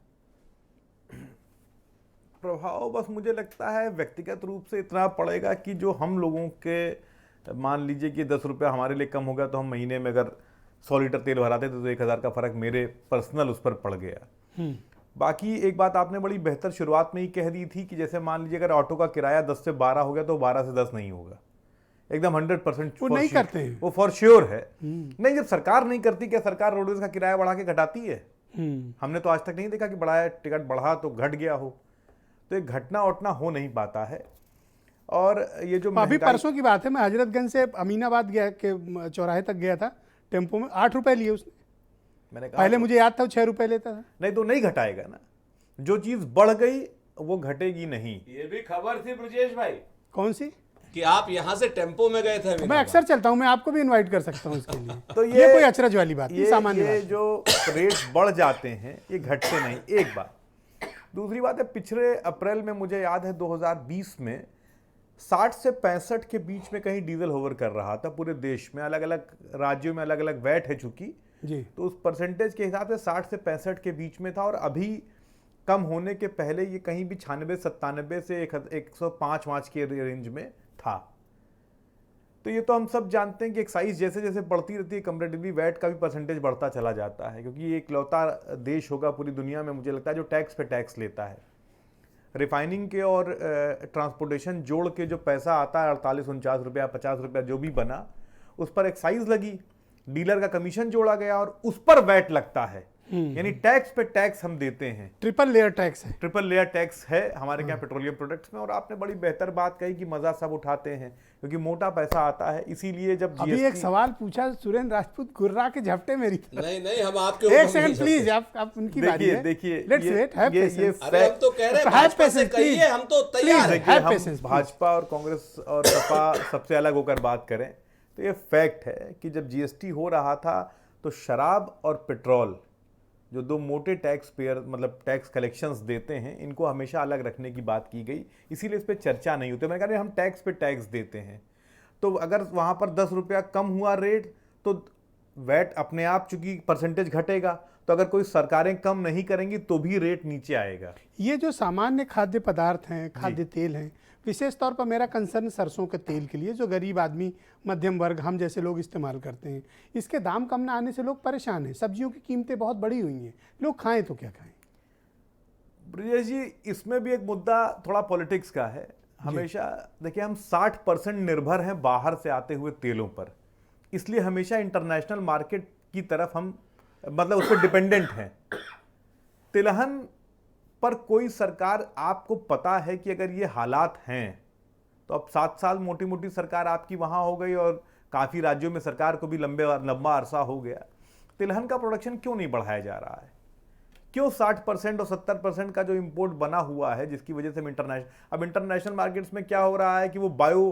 प्रभाव बस मुझे लगता है व्यक्तिगत रूप से इतना पड़ेगा कि जो हम लोगों के, मान लीजिए कि 10 रुपया हमारे लिए कम हो गया, तो हम महीने में अगर 100 लीटर तेल भराते थे तो 1000 का फर्क मेरे पर्सनल उस पर पड़ गया। बाकी एक बात आपने बड़ी बेहतर शुरुआत में ही कह दी थी कि जैसे मान लीजिए अगर ऑटो का किराया 10 से 12 हो गया तो 12 से 10 नहीं होगा, एकदम 100% वो नहीं करते हैं। वो फॉर श्योर है। नहीं, जब सरकार नहीं करती, क्या सरकार रोडवेज का किराया बढ़ा के घटाती है? हमने तो आज तक नहीं देखा कि बढ़ाया, टिकट बढ़ा तो घट गया हो। तो एक घटना उठना हो नहीं पाता है। और ये जो अभी परसों की बात है, मैं हजरतगंज से अमीनाबाद गया के चौराहे तक गया था, टेम्पो में 8 रुपए लिए उसने। मैंने कहा पहले मुझे याद था वो 6 रुपए लेता था। नहीं तो नहीं घटाएगा ना, जो चीज बढ़ गई वो घटेगी नहीं। ये भी खबर थी ब्रजेश भाई। कौन सी? कि आप यहां से टेम्पो में गए थे। मैं अक्सर चलता हूं, मैं आपको भी इनवाइट कर सकता हूं इसके लिए। तो ये कोई अचरज वाली बात नहीं, सामान्य ये बात। जो रेट बढ़ जाते हैं ये घटते नहीं, एक बात। दूसरी बात है, पिछले अप्रैल में मुझे याद है 2020 में 60 से 65 के बीच में कहीं डीजल होवर कर रहा था पूरे देश में। अलग अलग राज्यों में अलग अलग वैट है चूंकि जी, तो उस परसेंटेज के हिसाब से 60 से 65 के बीच में था। और अभी कम होने के पहले ये कहीं भी 96-97 से 105 के रेंज में था। तो ये तो हम सब जानते हैं कि एक्साइज जैसे जैसे बढ़ती रहती है, कंपैरेटिवली वैट का भी परसेंटेज बढ़ता चला जाता है, क्योंकि ये इकलौता देश होगा पूरी दुनिया में मुझे लगता है जो टैक्स पे टैक्स लेता है। रिफाइनिंग के और ट्रांसपोर्टेशन जोड़ के जो पैसा आता है 48-49 रुपया 50 रुपया जो भी बना, उस पर एक्साइज लगी, डीलर का कमीशन जोड़ा गया और उस पर वैट लगता है। यानी टैक्स पे टैक्स हम देते हैं। ट्रिपल लेयर टैक्स है। ट्रिपल लेयर टैक्स है हमारे यहाँ पेट्रोलियम प्रोडक्ट्स में। और आपने बड़ी बेहतर बात कही कि मजा सब उठाते हैं क्योंकि मोटा पैसा आता है, इसीलिए जब अभी एक सवाल पूछा सुरेंद्र राजपूत, गुर्रा के झपटे मेरी। नहीं, हम आपके एक सेकंड प्लीज, आप उनकी बारी है। देखिए लेट्स वेट, हैव पेशेंस। अरे हम तो कह रहे हैं भाजपा से कहिए, हम तो तैयार हैं। देखिए, हम भाजपा और कांग्रेस और सपा सबसे अलग होकर बात करें तो ये फैक्ट है कि जब जीएसटी हो रहा था तो शराब और पेट्रोल जो दो मोटे टैक्स पेयर मतलब टैक्स कलेक्शंस देते हैं, इनको हमेशा अलग रखने की बात की गई, इसीलिए इस पर चर्चा नहीं होती। मैंने कहा हम टैक्स पे टैक्स देते हैं, तो अगर वहाँ पर 10 रुपया कम हुआ रेट तो वैट अपने आप चूंकि परसेंटेज घटेगा, तो अगर कोई सरकारें कम नहीं करेंगी तो भी रेट नीचे आएगा। ये जो सामान्य खाद्य पदार्थ हैं, खाद्य तेल हैं, विशेष तौर पर मेरा कंसर्न सरसों के तेल के लिए, जो गरीब आदमी, मध्यम वर्ग, हम जैसे लोग इस्तेमाल करते हैं, इसके दाम कम ना आने से लोग परेशान हैं। सब्जियों की कीमतें बहुत बढ़ी हुई हैं, लोग खाएं तो क्या खाएं? ब्रिजेश जी, इसमें भी एक मुद्दा थोड़ा पॉलिटिक्स का है। हमेशा देखिए, हम 60% निर्भर हैं बाहर से आते हुए तेलों पर, इसलिए हमेशा इंटरनेशनल मार्केट की तरफ हम मतलब उस पर डिपेंडेंट हैं। तिलहन पर कोई सरकार, आपको पता है कि अगर ये हालात हैं तो अब 7 साल मोटी मोटी सरकार आपकी वहां हो गई और काफ़ी राज्यों में सरकार को भी लंबा अरसा हो गया, तिलहन का प्रोडक्शन क्यों नहीं बढ़ाया जा रहा है? क्यों 60% और 70% का जो इंपोर्ट बना हुआ है, जिसकी वजह से हम इंटरनेशनल मार्केट्स में क्या हो रहा है कि वो बायो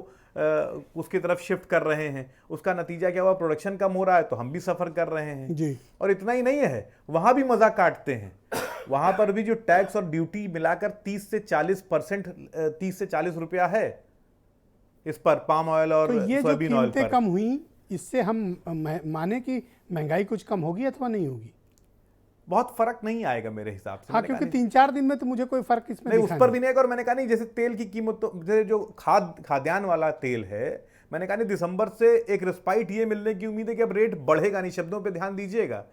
उसकी तरफ शिफ्ट कर रहे हैं। उसका नतीजा क्या हुआ? प्रोडक्शन कम हो रहा है, तो हम भी सफ़र कर रहे हैं जी। और इतना ही नहीं है, वहाँ भी मज़ा काटते हैं। वहाँ पर भी जो टैक्स और ड्यूटी मिलाकर 30 से 40 रुपया है इस पर, पाम ऑयल और तो ये जो सोयाबीन ऑयल कीमतें पर। कम हुई, इससे हम माने कि महंगाई कुछ कम होगी अथवा नहीं होगी? बहुत फर्क नहीं आएगा मेरे हिसाब से। हाँ, क्योंकि 3-4 दिन में तो मुझे कोई फर्क इसमें नहीं, उस दिखा पर नहीं। भी नहीं है। और मैंने कहा नहीं, जैसे तेल की कीमत, तो जैसे जो खाद्यान्न वाला तेल है, मैंने कहा नहीं, दिसंबर से एक रिस्पाइट ये मिलने की उम्मीद है कि अब रेट बढ़ेगा नहीं। शब्दों पे ध्यान दीजिएगा,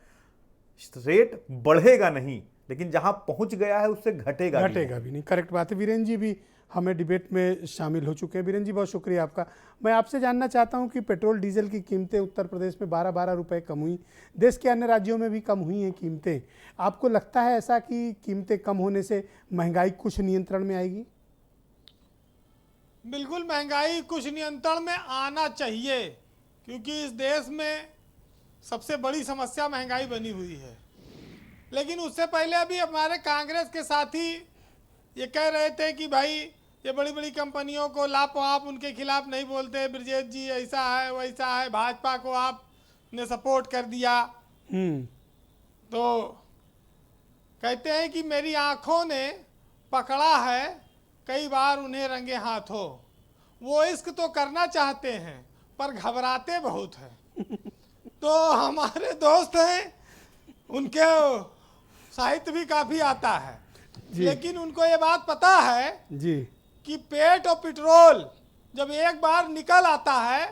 रेट बढ़ेगा नहीं, लेकिन जहां पहुंच गया है उससे घटेगा भी नहीं। करेक्ट बात है। वीरेंद्र जी भी हमें डिबेट में शामिल हो चुके हैं। वीरेंद्र जी, बहुत शुक्रिया आपका। मैं आपसे जानना चाहता हूं कि पेट्रोल डीजल की कीमतें उत्तर प्रदेश में 12-12 रुपए कम हुई, देश के अन्य राज्यों में भी कम हुई हैं कीमतें। आपको लगता है ऐसा कि कीमतें कम होने से महंगाई कुछ नियंत्रण में आएगी? बिल्कुल, महंगाई कुछ नियंत्रण में आना चाहिए, क्योंकि इस देश में सबसे बड़ी समस्या महंगाई बनी हुई है। लेकिन उससे पहले अभी हमारे कांग्रेस के साथी ये कह रहे थे कि भाई ये बड़ी बड़ी कंपनियों को आप उनके खिलाफ नहीं बोलते, ब्रजेश जी ऐसा है वैसा है, भाजपा को आपने सपोर्ट कर दिया। तो कहते हैं कि मेरी आंखों ने पकड़ा है कई बार उन्हें रंगे हाथों, वो इश्क तो करना चाहते हैं पर घबराते बहुत हैं। तो हमारे दोस्त हैं, उनके साहित्य भी काफ़ी आता है, लेकिन उनको ये बात पता है जी कि पेट और पेट्रोल जब एक बार निकल आता है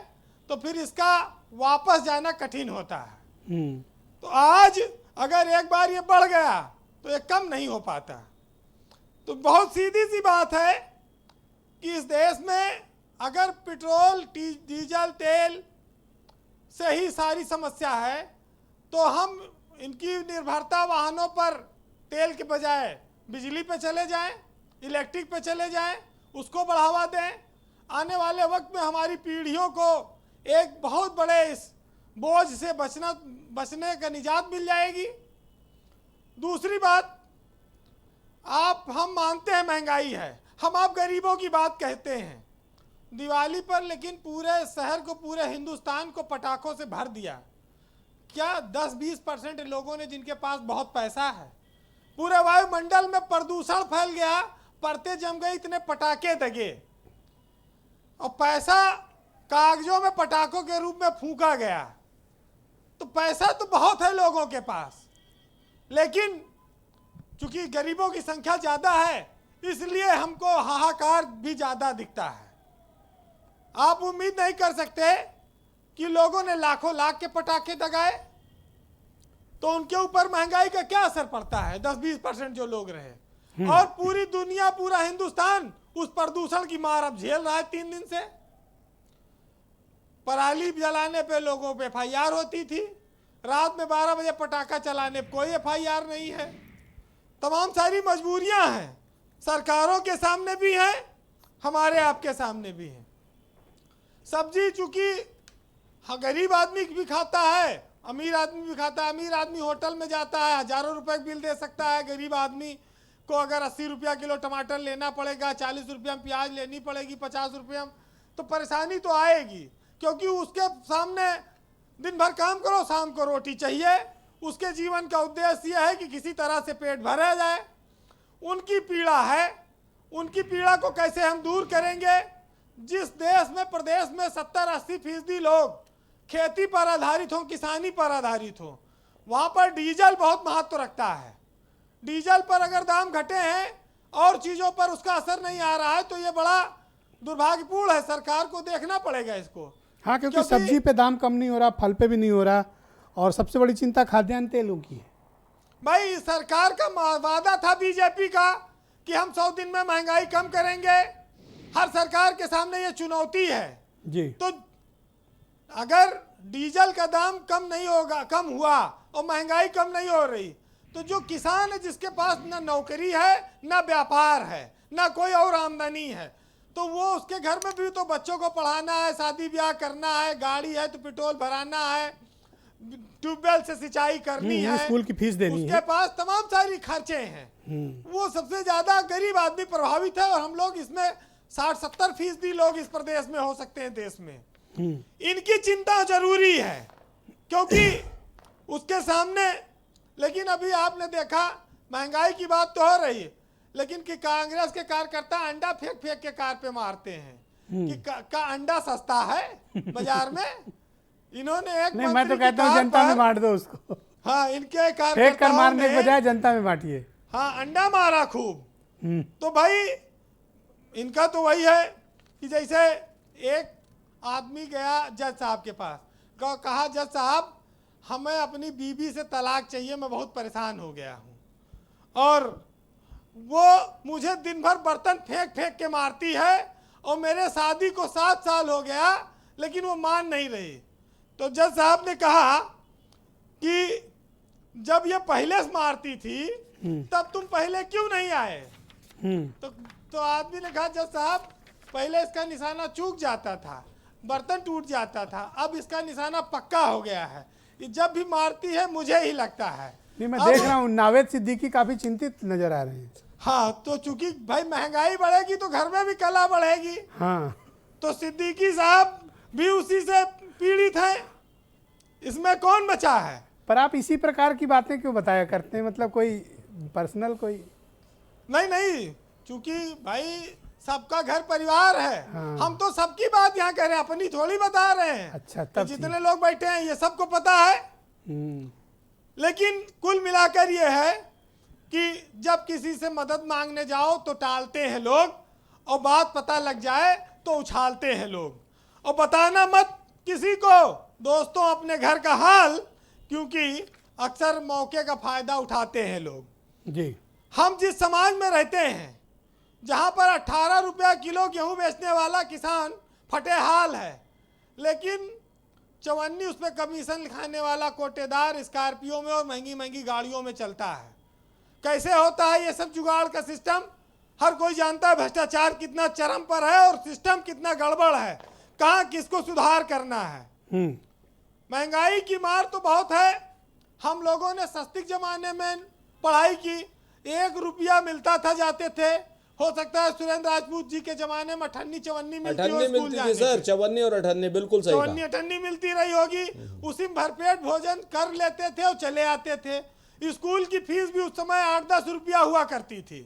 तो फिर इसका वापस जाना कठिन होता है। तो आज अगर एक बार ये बढ़ गया तो ये कम नहीं हो पाता। तो बहुत सीधी सी बात है कि इस देश में अगर पेट्रोल डीजल तेल से ही सारी समस्या है तो हम इनकी निर्भरता वाहनों पर तेल के बजाय बिजली पे चले जाएं, इलेक्ट्रिक पे चले जाएं, उसको बढ़ावा दें। आने वाले वक्त में हमारी पीढ़ियों को एक बहुत बड़े इस बोझ से बचने का निजात मिल जाएगी। दूसरी बात, हम मानते हैं महंगाई है, हम आप गरीबों की बात कहते हैं दिवाली पर, लेकिन पूरे शहर को, पूरे हिंदुस्तान को पटाखों से भर दिया। क्या 10-20% लोगों ने, जिनके पास बहुत पैसा है, पूरे वायुमंडल में प्रदूषण फैल गया, परतें जम गई, इतने पटाखे दगे और पैसा कागजों में पटाखों के रूप में फूंका गया। तो पैसा तो बहुत है लोगों के पास, लेकिन चूंकि गरीबों की संख्या ज़्यादा है इसलिए हमको हाहाकार भी ज़्यादा दिखता है। आप उम्मीद नहीं कर सकते कि लोगों ने लाखों लाख के पटाखे दगाए तो उनके ऊपर महंगाई का क्या असर पड़ता है? 10-20% जो लोग रहे, और पूरी दुनिया, पूरा हिंदुस्तान उस प्रदूषण की मार अब झेल रहा है 3 दिन से। पराली जलाने पे लोगों पे FIR होती थी, रात में 12 बजे पटाखा चलाने पे कोई FIR नहीं है। तमाम सारी मजबूरियां हैं, सरकारों के सामने भी हैं, हमारे आपके सामने भी हैं। सब्जी चूंकि गरीब आदमी भी खाता है, अमीर आदमी भी खाता है। अमीर आदमी होटल में जाता है, हजारों रुपए का बिल दे सकता है। गरीब आदमी को अगर 80 रुपया किलो टमाटर लेना पड़ेगा, 40 रुपया में प्याज लेनी पड़ेगी, 50 रुपया में, तो परेशानी तो आएगी, क्योंकि उसके सामने दिन भर काम करो, शाम को रोटी चाहिए। उसके जीवन का उद्देश्य यह है कि किसी तरह से पेट भरा जाए। उनकी पीड़ा है, उनकी पीड़ा को कैसे हम दूर करेंगे? जिस देश में, प्रदेश में 70-80% लोग खेती पर आधारित हो, किसानी पर आधारित हो, वहां पर डीजल बहुत महत्व रखता है। डीजल पर अगर दाम घटे हैं और चीजों पर उसका असर नहीं आ रहा है तो ये बड़ा दुर्भाग्यपूर्ण है। सरकार को देखना पड़ेगा इसको। हाँ, क्योंकि सब्जी पे दाम कम नहीं हो रहा, फल पे भी नहीं हो रहा, और सबसे बड़ी चिंता खाद्यान्न तेलों की है। भाई सरकार का वादा था बीजेपी का कि हम 100 दिन में महंगाई कम करेंगे। हर सरकार के सामने ये चुनौती है जी। तो अगर डीजल का दाम कम नहीं होगा, कम हुआ और महंगाई कम नहीं हो रही, तो जो किसान है जिसके पास ना नौकरी है, ना व्यापार है, ना कोई और आमदनी है, तो वो उसके घर में भी तो बच्चों को पढ़ाना है, शादी ब्याह करना है, गाड़ी है तो पेट्रोल भराना है, ट्यूबवेल से सिंचाई करनी है, स्कूल की फीस देनी उसके है, पास तमाम सारी खर्चे हैं। वो सबसे ज्यादा गरीब आदमी प्रभावित है। और हम लोग इसमें 60-70% लोग इस प्रदेश में हो सकते हैं, देश में। इनकी चिंता जरूरी है क्योंकि उसके सामने, लेकिन अभी आपने देखा महंगाई की बात तो हो रही है, लेकिन कि कांग्रेस के कार्यकर्ता अंडा फेंक फेंक के कार पे मारते हैं कि का अंडा सस्ता है बाजार में। इन्होंने एक नहीं, मैं तो कहता हूँ जनता में बांट दो उसको। हाँ, इनके फेंक कर मारने के बजाय जनता में बांटिए। हाँ, अंडा मारा खूब। तो भाई इनका तो वही है कि जैसे एक आदमी गया जज साहब के पास, कहा जज साहब हमें अपनी बीवी से तलाक चाहिए, मैं बहुत परेशान हो गया हूँ, और वो मुझे दिन भर बर्तन फेंक फेंक के मारती है, और मेरे शादी को 7 साल हो गया लेकिन वो मान नहीं रही। तो जज साहब ने कहा कि जब ये पहले से मारती थी तब तुम पहले क्यों नहीं आए? तो आदमी ने कहा जज साहब पहले इसका निशाना चूक जाता था, बर्तन टूट जाता था, अब इसका निशाना पक्का हो गया है, ये जब भी मारती है मुझे ही लगता है। नहीं, मैं देख रहा हूँ नावेद सिद्दीकी काफी चिंतित नजर आ रहे हैं। हाँ, तो चूंकि भाई महंगाई बढ़ेगी तो घर में भी कला बढ़ेगी। हाँ, तो सिद्दीकी साहब भी उसी से पीड़ित हैं, इसमें कौन बचा है? पर आप इसी प्रकार की बातें क्यों बताया करते हैं? मतलब कोई पर्सनल कोई नहीं, चूंकि भाई सबका घर परिवार है। हाँ। हम तो सबकी बात यहाँ कह रहे हैं, अपनी थोड़ी बता रहे हैं। अच्छा, तो जितने लोग बैठे हैं ये सबको पता है। लेकिन कुल मिलाकर ये है कि जब किसी से मदद मांगने जाओ तो टालते हैं लोग, और बात पता लग जाए तो उछालते हैं लोग। और बताना मत किसी को दोस्तों अपने घर का हाल, क्योंकि अक्सर मौके का फायदा उठाते हैं लोग। जी। हम जिस समाज में रहते हैं जहां पर 18 रुपया किलो गेहूं बेचने वाला किसान फटे हाल है, लेकिन चवन्नी उस पर कमीशन लिखाने वाला कोटेदार स्कॉर्पियो में और महंगी महंगी गाड़ियों में चलता है। कैसे होता है ये सब जुगाड़ का सिस्टम? हर कोई जानता है भ्रष्टाचार कितना चरम पर है और सिस्टम कितना गड़बड़ है, कहाँ किसको सुधार करना है। महंगाई की मार तो बहुत है। हम लोगों ने सस्ती जमाने में पढ़ाई की, 1 रुपया मिलता था, जाते थे। हो सकता है सुरेंद्र राजपूत जी के जमाने में 58-54 मिलती थी सर, 54 और 58 बिल्कुल सही। 54-58 मिलती रही होगी। उसी में भरपेट भोजन कर लेते थे और चले आते थे। स्कूल की फीस भी उस समय 8-10 रुपया हुआ करती थी,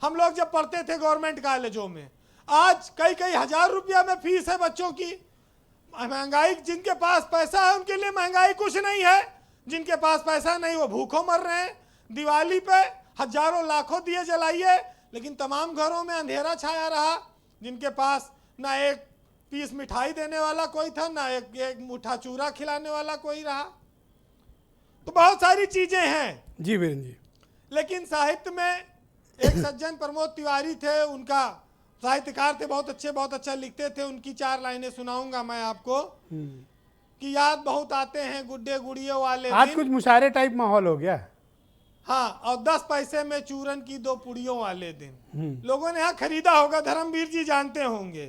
हम लोग जब पढ़ते थे गवर्नमेंट कॉलेजों में। आज कई हजार रुपया में फीस है बच्चों की। महंगाई, जिनके पास पैसा है उनके लिए महंगाई कुछ नहीं है, जिनके पास पैसा नहीं वो भूखों मर रहे हैं। दिवाली पे हजारों लाखों दिए जलाइए, लेकिन तमाम घरों में अंधेरा छाया रहा। जिनके पास ना एक पीस मिठाई देने वाला कोई था, ना एक मुठ्ठा चूरा खिलाने वाला कोई रहा। तो बहुत सारी चीजें हैं जी वीरेंद्र जी। लेकिन साहित्य में एक सज्जन प्रमोद तिवारी थे, उनका साहित्यकार थे, बहुत अच्छा लिखते थे। उनकी 4 लाइनें सुनाऊंगा मैं आपको कि याद बहुत आते हैं गुड्डे गुड़ियों वाले आज कुछ मुशायरे टाइप माहौल हो गया। हाँ, और 10 पैसे में चूरन की 2 पुड़ियों वाले दिन। लोगों ने यहाँ खरीदा होगा, धर्मवीर जी जानते होंगे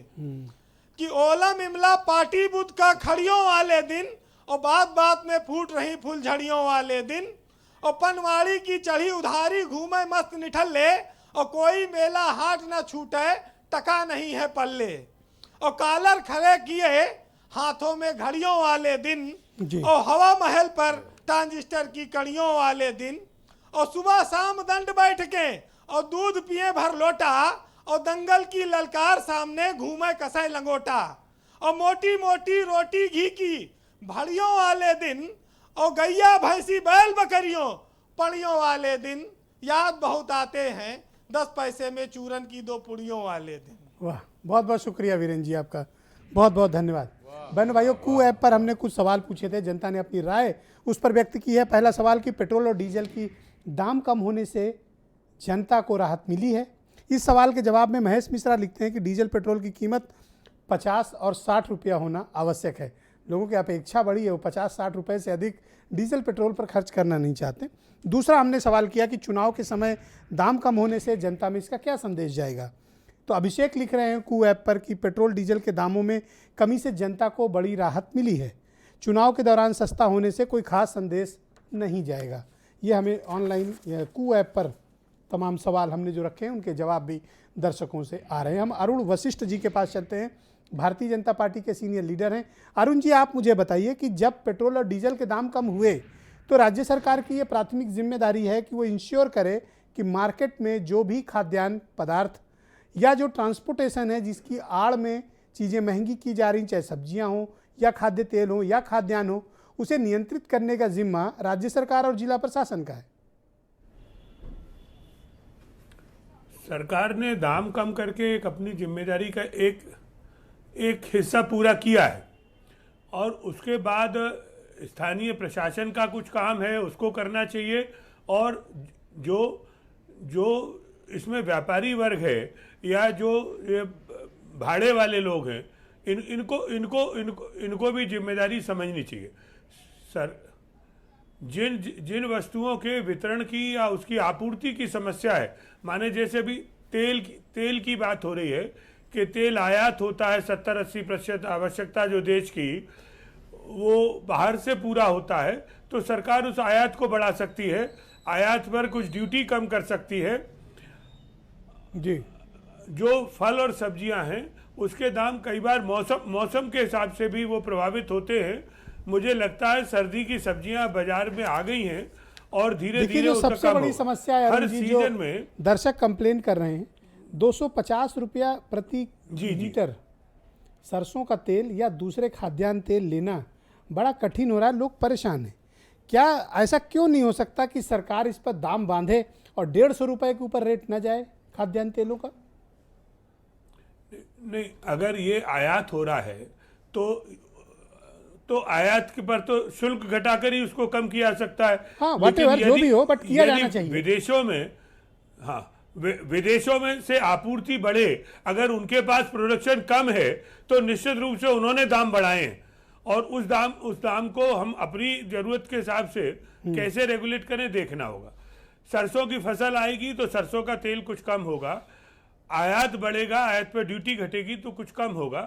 कि ओलम इमला पार्टी बुद्ध का खड़ियों वाले दिन, और बात बात में फूट रही फुलझड़ियों वाले दिन, और पनवाड़ी की चढ़ी उधारी घूमे मस्त निठल्ले, और कोई मेला हाट न छूटे टका नहीं है पल्ले, और कालर खड़े किए हाथों में घड़ियों वाले दिन, और हवा महल पर ट्रांजिस्टर की कड़ियों वाले दिन, और सुबह शाम दंड बैठ के और दूध पिए भर लोटा, और दंगल की ललकार सामने घूमे कसै लंगोटा, और मोटी मोटी रोटी घी की भड़ियों वाले दिन और गैया भैंसी बैल बकरियों पड़ियों वाले दिन याद बहुत आते हैं, 10 पैसे में चूरन की 2 पुड़ियों वाले दिन। वाह, बहुत बहुत शुक्रिया वीरेंद्र जी, आपका बहुत बहुत धन्यवाद। बहन भाइयों, कू ऐप पर हमने कुछ सवाल पूछे थे, जनता ने अपनी राय उस पर व्यक्त की है। पहला सवाल कि पेट्रोल और डीजल की दाम कम होने से जनता को राहत मिली है। इस सवाल के जवाब में महेश मिश्रा लिखते हैं कि डीजल पेट्रोल की कीमत 50 और 60 रुपया होना आवश्यक है। लोगों की अपेक्षा बड़ी है, वो 50-60 रुपये से अधिक डीजल पेट्रोल पर खर्च करना नहीं चाहते। दूसरा हमने सवाल किया कि चुनाव के समय दाम कम होने से जनता में इसका क्या संदेश जाएगा। तो अभिषेक लिख रहे हैं कू ऐप पर कि पेट्रोल डीजल के दामों में कमी से जनता को बड़ी राहत मिली है, चुनाव के दौरान सस्ता होने से कोई खास संदेश नहीं जाएगा। ये हमें ऑनलाइन कू ऐप पर तमाम सवाल हमने जो रखे हैं उनके जवाब भी दर्शकों से आ रहे हैं। हम अरुण वशिष्ठ जी के पास चलते हैं, भारतीय जनता पार्टी के सीनियर लीडर हैं। अरुण जी, आप मुझे बताइए कि जब पेट्रोल और डीजल के दाम कम हुए तो राज्य सरकार की ये प्राथमिक जिम्मेदारी है कि वो इंश्योर करे कि मार्केट में जो भी खाद्यान्न पदार्थ या जो ट्रांसपोर्टेशन है जिसकी आड़ में चीज़ें महंगी की जा रही, चाहे सब्जियां हों या खाद्य तेल हो या खाद्यान्न हो, उसे नियंत्रित करने का जिम्मा राज्य सरकार और जिला प्रशासन का है। सरकार ने दाम कम करके एक अपनी जिम्मेदारी का एक हिस्सा पूरा किया है, और उसके बाद स्थानीय प्रशासन का कुछ काम है, उसको करना चाहिए। और जो इसमें व्यापारी वर्ग है या जो ये भाड़े वाले लोग हैं, इनको भी जिम्मेदारी समझनी चाहिए। सर, जिन वस्तुओं के वितरण की या उसकी आपूर्ति की समस्या है, माने जैसे भी तेल की बात हो रही है कि तेल आयात होता है 70-80% आवश्यकता जो देश की वो बाहर से पूरा होता है, तो सरकार उस आयात को बढ़ा सकती है, आयात पर कुछ ड्यूटी कम कर सकती है जी। जो फल और सब्जियां हैं उसके दाम कई बार मौसम के हिसाब से भी वो प्रभावित होते हैं। मुझे लगता है सर्दी की सब्जियां बाजार में आ गई हैं और धीरे धीरे जो सबसे बड़ी समस्या है हर सीजन में दर्शक कंप्लेन कर रहे हैं, 250 रुपया प्रति लीटर सरसों का तेल या दूसरे खाद्यान्न तेल लेना बड़ा कठिन हो रहा है, लोग परेशान हैं। क्या ऐसा क्यों नहीं हो सकता कि सरकार इस पर दाम बांधे और 150 रुपये के ऊपर रेट न जाए खाद्यान्न तेलों का? नहीं, अगर ये आयात हो रहा है तो आयात के पर तो शुल्क घटाकर ही उसको कम किया जा सकता है। हाँ, जो भी हो, बट किया जाना चाहिए। विदेशों में से आपूर्ति बढ़े, अगर उनके पास प्रोडक्शन कम है तो निश्चित रूप से उन्होंने दाम बढ़ाए हैं, और उस दाम को हम अपनी जरूरत के हिसाब से कैसे रेगुलेट करें देखना होगा। सरसों की फसल आएगी तो सरसों का तेल कुछ कम होगा, आयात बढ़ेगा, आयात पर ड्यूटी घटेगी तो कुछ कम होगा।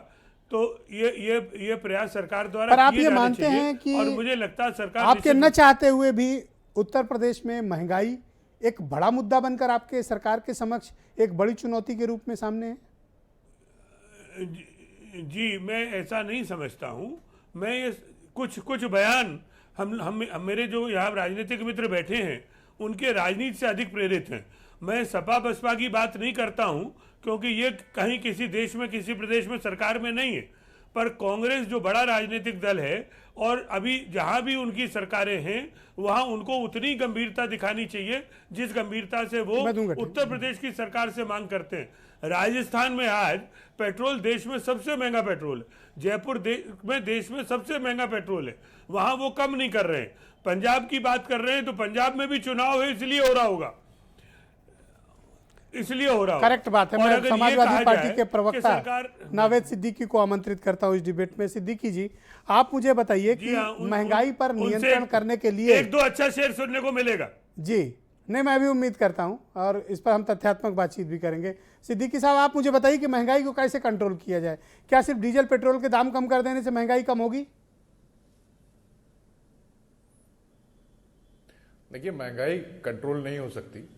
तो ये प्रयास सरकार द्वारा पर आप ये मानते हैं कि, और मुझे लगता है सरकार आपके न चाहते हुए भी उत्तर प्रदेश में महंगाई एक बड़ा मुद्दा बनकर आपके सरकार के समक्ष एक बड़ी चुनौती के रूप में सामने है? जी, मैं ऐसा नहीं समझता हूं। मैं ये कुछ बयान हम मेरे जो यहाँ राजनीतिक मित्र बैठे हैं उनके राजनीति से अधिक प्रेरित हैं। मैं सपा बसपा की बात नहीं करता हूं, क्योंकि ये कहीं किसी देश में किसी प्रदेश में सरकार में नहीं है। पर कांग्रेस जो बड़ा राजनीतिक दल है, और अभी जहां भी उनकी सरकारें हैं वहां उनको उतनी गंभीरता दिखानी चाहिए जिस गंभीरता से वो उत्तर प्रदेश की सरकार से मांग करते हैं। राजस्थान में आज पेट्रोल देश में सबसे महंगा पेट्रोल है, जयपुर में देश में सबसे महंगा पेट्रोल है, वहां वो कम नहीं कर रहे हैं। पंजाब की बात कर रहे हैं तो पंजाब में भी चुनाव है, इसलिए हो रहा होगा। करेक्ट बात है। मैं समाजवादी पार्टी के प्रवक्ता नावेद सिद्दीकी को आमंत्रित करता हूं इस डिबेट में। सिद्दीकी जी, आप मुझे बताइए कि महंगाई पर नियंत्रण करने के लिए एक दो अच्छा शेर सुनने को मिलेगा। जी नहीं, मैं भी उम्मीद करता हूं, और इस पर हम तथ्यात्मक बातचीत भी करेंगे। सिद्दीकी साहब, आप मुझे बताइए कि महंगाई को कैसे कंट्रोल किया जाए? क्या सिर्फ डीजल पेट्रोल के दाम कम कर देने से महंगाई कम होगी? देखिए, महंगाई कंट्रोल नहीं हो सकती।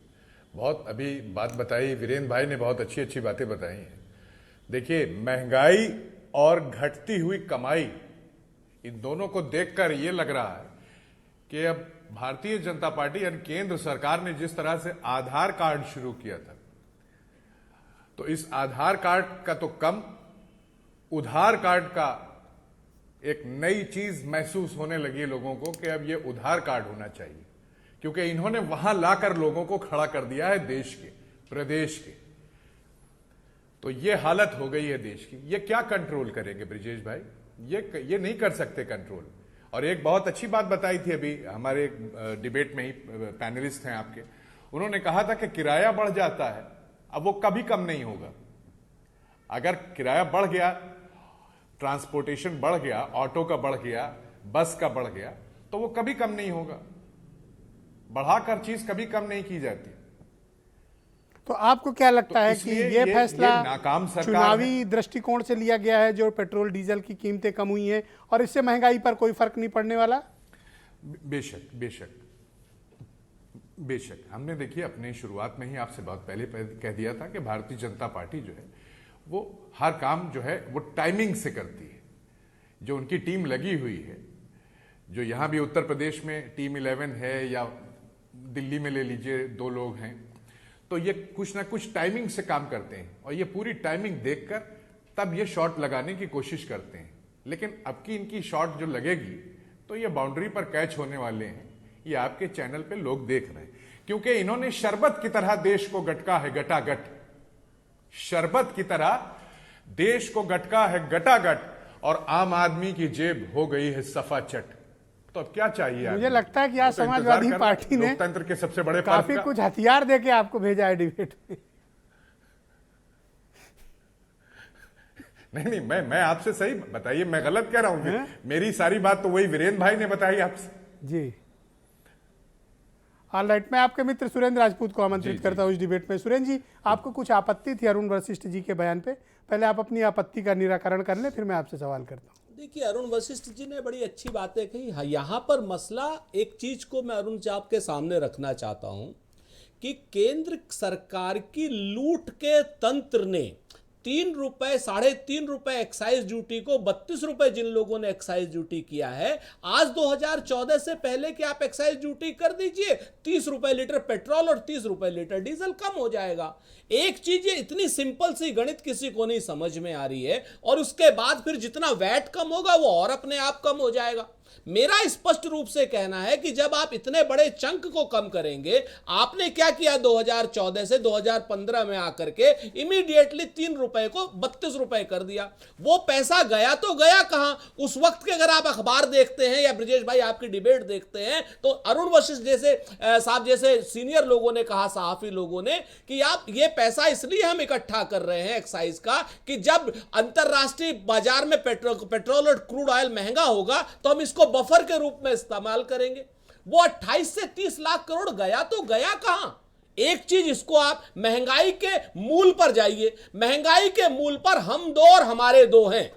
बहुत अभी बात बताई वीरेंद्र भाई ने, बहुत अच्छी अच्छी बातें बताई हैं। देखिए, महंगाई और घटती हुई कमाई, इन दोनों को देखकर ये लग रहा है कि अब भारतीय जनता पार्टी यानी केंद्र सरकार ने जिस तरह से आधार कार्ड शुरू किया था, तो इस आधार कार्ड का तो कम, उधार कार्ड का एक नई चीज महसूस होने लगी है लोगों को कि अब ये उधार कार्ड होना चाहिए, क्योंकि इन्होंने वहां लाकर लोगों को खड़ा कर दिया है देश के, प्रदेश के। तो ये हालत हो गई है देश की। ये क्या कंट्रोल करेंगे ब्रिजेश भाई? ये नहीं कर सकते कंट्रोल। और एक बहुत अच्छी बात बताई थी अभी हमारे डिबेट में ही, पैनलिस्ट हैं आपके, उन्होंने कहा था कि किराया बढ़ जाता है, अब वो कभी कम नहीं होगा। अगर किराया बढ़ गया, ट्रांसपोर्टेशन बढ़ गया, ऑटो का बढ़ गया, बस का बढ़ गया, तो वो कभी कम नहीं होगा। बढ़ाकर चीज कभी कम नहीं की जाती। तो आपको क्या लगता है कि ये फैसला नाकाम सरकार चुनावी दृष्टिकोण से लिया गया है, जो पेट्रोल डीजल की कीमतें कम हुई हैं और इससे महंगाई पर कोई फर्क नहीं पड़ने वाला? बेशक बेशक बेशक। हमने देखिए अपने शुरुआत में ही आपसे बहुत पहले कह दिया था कि भारतीय जनता पार्टी जो है वो हर काम जो है वो टाइमिंग से करती है। जो उनकी टीम लगी हुई है, जो यहां भी उत्तर प्रदेश में टीम 11 है या दिल्ली में ले लीजिए 2 लोग हैं, तो ये कुछ ना कुछ टाइमिंग से काम करते हैं और ये पूरी टाइमिंग देखकर तब ये शॉट लगाने की कोशिश करते हैं। लेकिन अब की इनकी शॉट जो लगेगी तो ये बाउंड्री पर कैच होने वाले हैं। ये आपके चैनल पे लोग देख रहे हैं, क्योंकि इन्होंने शरबत की तरह देश को गटका है गटागट। शरबत की तरह देश को गटका है गटागट और आम आदमी की जेब हो गई है सफाचट। तो अब क्या चाहिए? मुझे लगता है कि आज समाजवादी पार्टी ने लोकतंत्र के सबसे बड़े काफी कुछ हथियार देके आपको भेजा है डिबेट में। नहीं, मैं आपसे सही बताइए, मैं गलत कह रहा हूं? मेरी सारी बात तो वही वीरेंद्र भाई ने बताई आपसे। जी ऑलराइट, मैं आपके मित्र सुरेंद्र राजपूत को आमंत्रित करता हूं इस डिबेट में। सुरेंद्र जी, आपको कुछ आपत्ति थी अरुण वशिष्ठ जी के बयान पे, पहले आप अपनी आपत्ति का निराकरण कर लें, फिर मैं आपसे सवाल करता हूं। देखिए, अरुण वशिष्ठ जी ने बड़ी अच्छी बातें कही। यहाँ पर मसला, एक चीज को मैं अरुण जी आपके सामने रखना चाहता हूं कि केंद्र सरकार की लूट के तंत्र ने 3 रुपए, 3.5 रुपए एक्साइज ड्यूटी को 32 रुपए जिन लोगों ने एक्साइज ड्यूटी किया है, आज 2014 से पहले कि आप एक्साइज ड्यूटी कर दीजिए, 30 रुपए लीटर पेट्रोल और 30 रुपए लीटर डीजल कम हो जाएगा। एक चीज, ये इतनी सिंपल सी गणित किसी को नहीं समझ में आ रही है। और उसके बाद फिर जितना वैट कम होगा वो और अपने आप कम हो जाएगा। मेरा स्पष्ट रूप से कहना है कि जब आप इतने बड़े चंक को कम करेंगे, आपने क्या किया 2014 से 2015 में आकर के इमीडिएटली 3 रुपए को 32 रुपए कर दिया। वो पैसा गया तो गया कहां? उस वक्त के अगर आप अखबार देखते हैं या ब्रजेश भाई आपकी डिबेट देखते हैं, तो अरुण वशिष्ठ जैसे साहब जैसे सीनियर लोगों ने कहा, सहाफी लोगों ने, कि आप ये पैसा इसलिए हम इकट्ठा कर रहे हैं एक्साइज का कि जब अंतरराष्ट्रीय बाजार में पेट्रोल और क्रूड ऑयल महंगा होगा तो हम इसको बफर के रूप में इस्तेमाल करेंगे। वो 28 से 30 लाख करोड़ गया तो गया कहां? एक चीज, इसको आप महंगाई के मूल पर जाइए। महंगाई के मूल पर हम दो और हमारे दो हैं,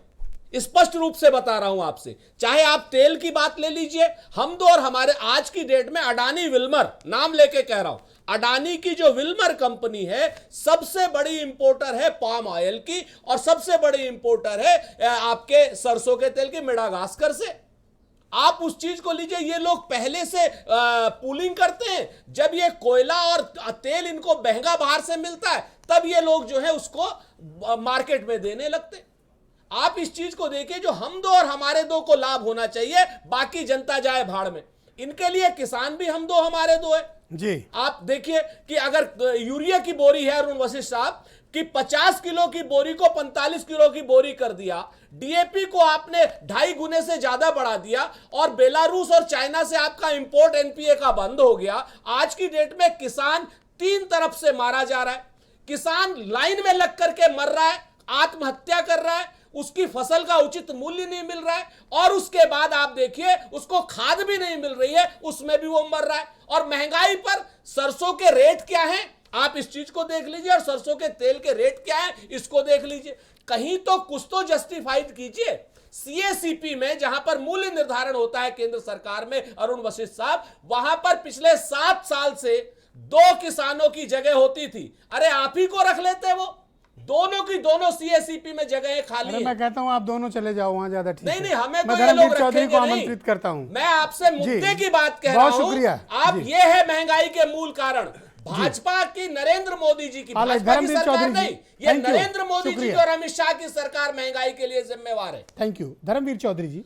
स्पष्ट रूप से बता रहा हूं आपसे। चाहे आप तेल की बात ले लीजिए, हम दो और हमारे, आज की डेट में अडानी विल्मर, नाम लेके कह रहा हूं, अडानी की जो विल्मर कंपनी है सबसे बड़ी इंपोर्टर है पाम ऑयल की और सबसे बड़ी इंपोर्टर है आपके सरसों के तेल की मेडागास्कर से। आप उस चीज को लीजिए। ये लोग पहले से पूलिंग करते हैं, जब ये कोयला और तेल इनको महंगा बाहर से मिलता है तब ये लोग जो है उसको मार्केट में देने लगते। आप इस चीज को देखिए, जो हम दो और हमारे दो को लाभ होना चाहिए, बाकी जनता जाए भाड़ में। इनके लिए किसान भी हम दो हमारे दो है जी। आप देखिए कि अगर यूरिया की बोरी है अरुण वशिष्ठ साहब कि 50 किलो की बोरी को 45 किलो की बोरी कर दिया, डीएपी को आपने 2.5 गुने से ज्यादा बढ़ा दिया और बेलारूस और चाइना से आपका इंपोर्ट एनपीए का बंद हो गया। आज की डेट में किसान 3 तरफ से मारा जा रहा है। किसान लाइन में लग करके मर रहा है, आत्महत्या कर रहा है, उसकी फसल का उचित मूल्य नहीं मिल रहा है और उसके बाद आप देखिए उसको खाद भी नहीं मिल रही है, उसमें भी वो मर रहा है। और महंगाई पर सरसों के रेट क्या हैं, आप इस चीज को देख लीजिए, और सरसों के तेल के रेट क्या है इसको देख लीजिए। कहीं तो कुछ तो जस्टिफाइड कीजिए। सीएसीपी में जहां पर मूल्य निर्धारण होता है केंद्र सरकार में अरुण वशिष्ठ साहब, वहां पर पिछले 7 साल से 2 किसानों की जगह होती थी। अरे आप ही को रख लेते वो, दोनों की दोनों सीएसीपी में जगह खाली है। मैं कहता हूं आप दोनों चले जाओ वहां, ज्यादा ठीक नहीं, हमें मैं तो ये लोग चौधरी को रखेंगे आमंत्रित करता हूं। मैं आपसे मुद्दे की बात कह रहा हूं। बहुत शुक्रिया। आप ये है महंगाई के मूल कारण भाजपा की, नरेंद्र मोदी जी की, भाजपा की सरकार नहीं, ये नरेंद्र मोदी जी की और अमित शाह की सरकार महंगाई के लिए जिम्मेवार है। Thank you. धर्मवीर चौधरी जी,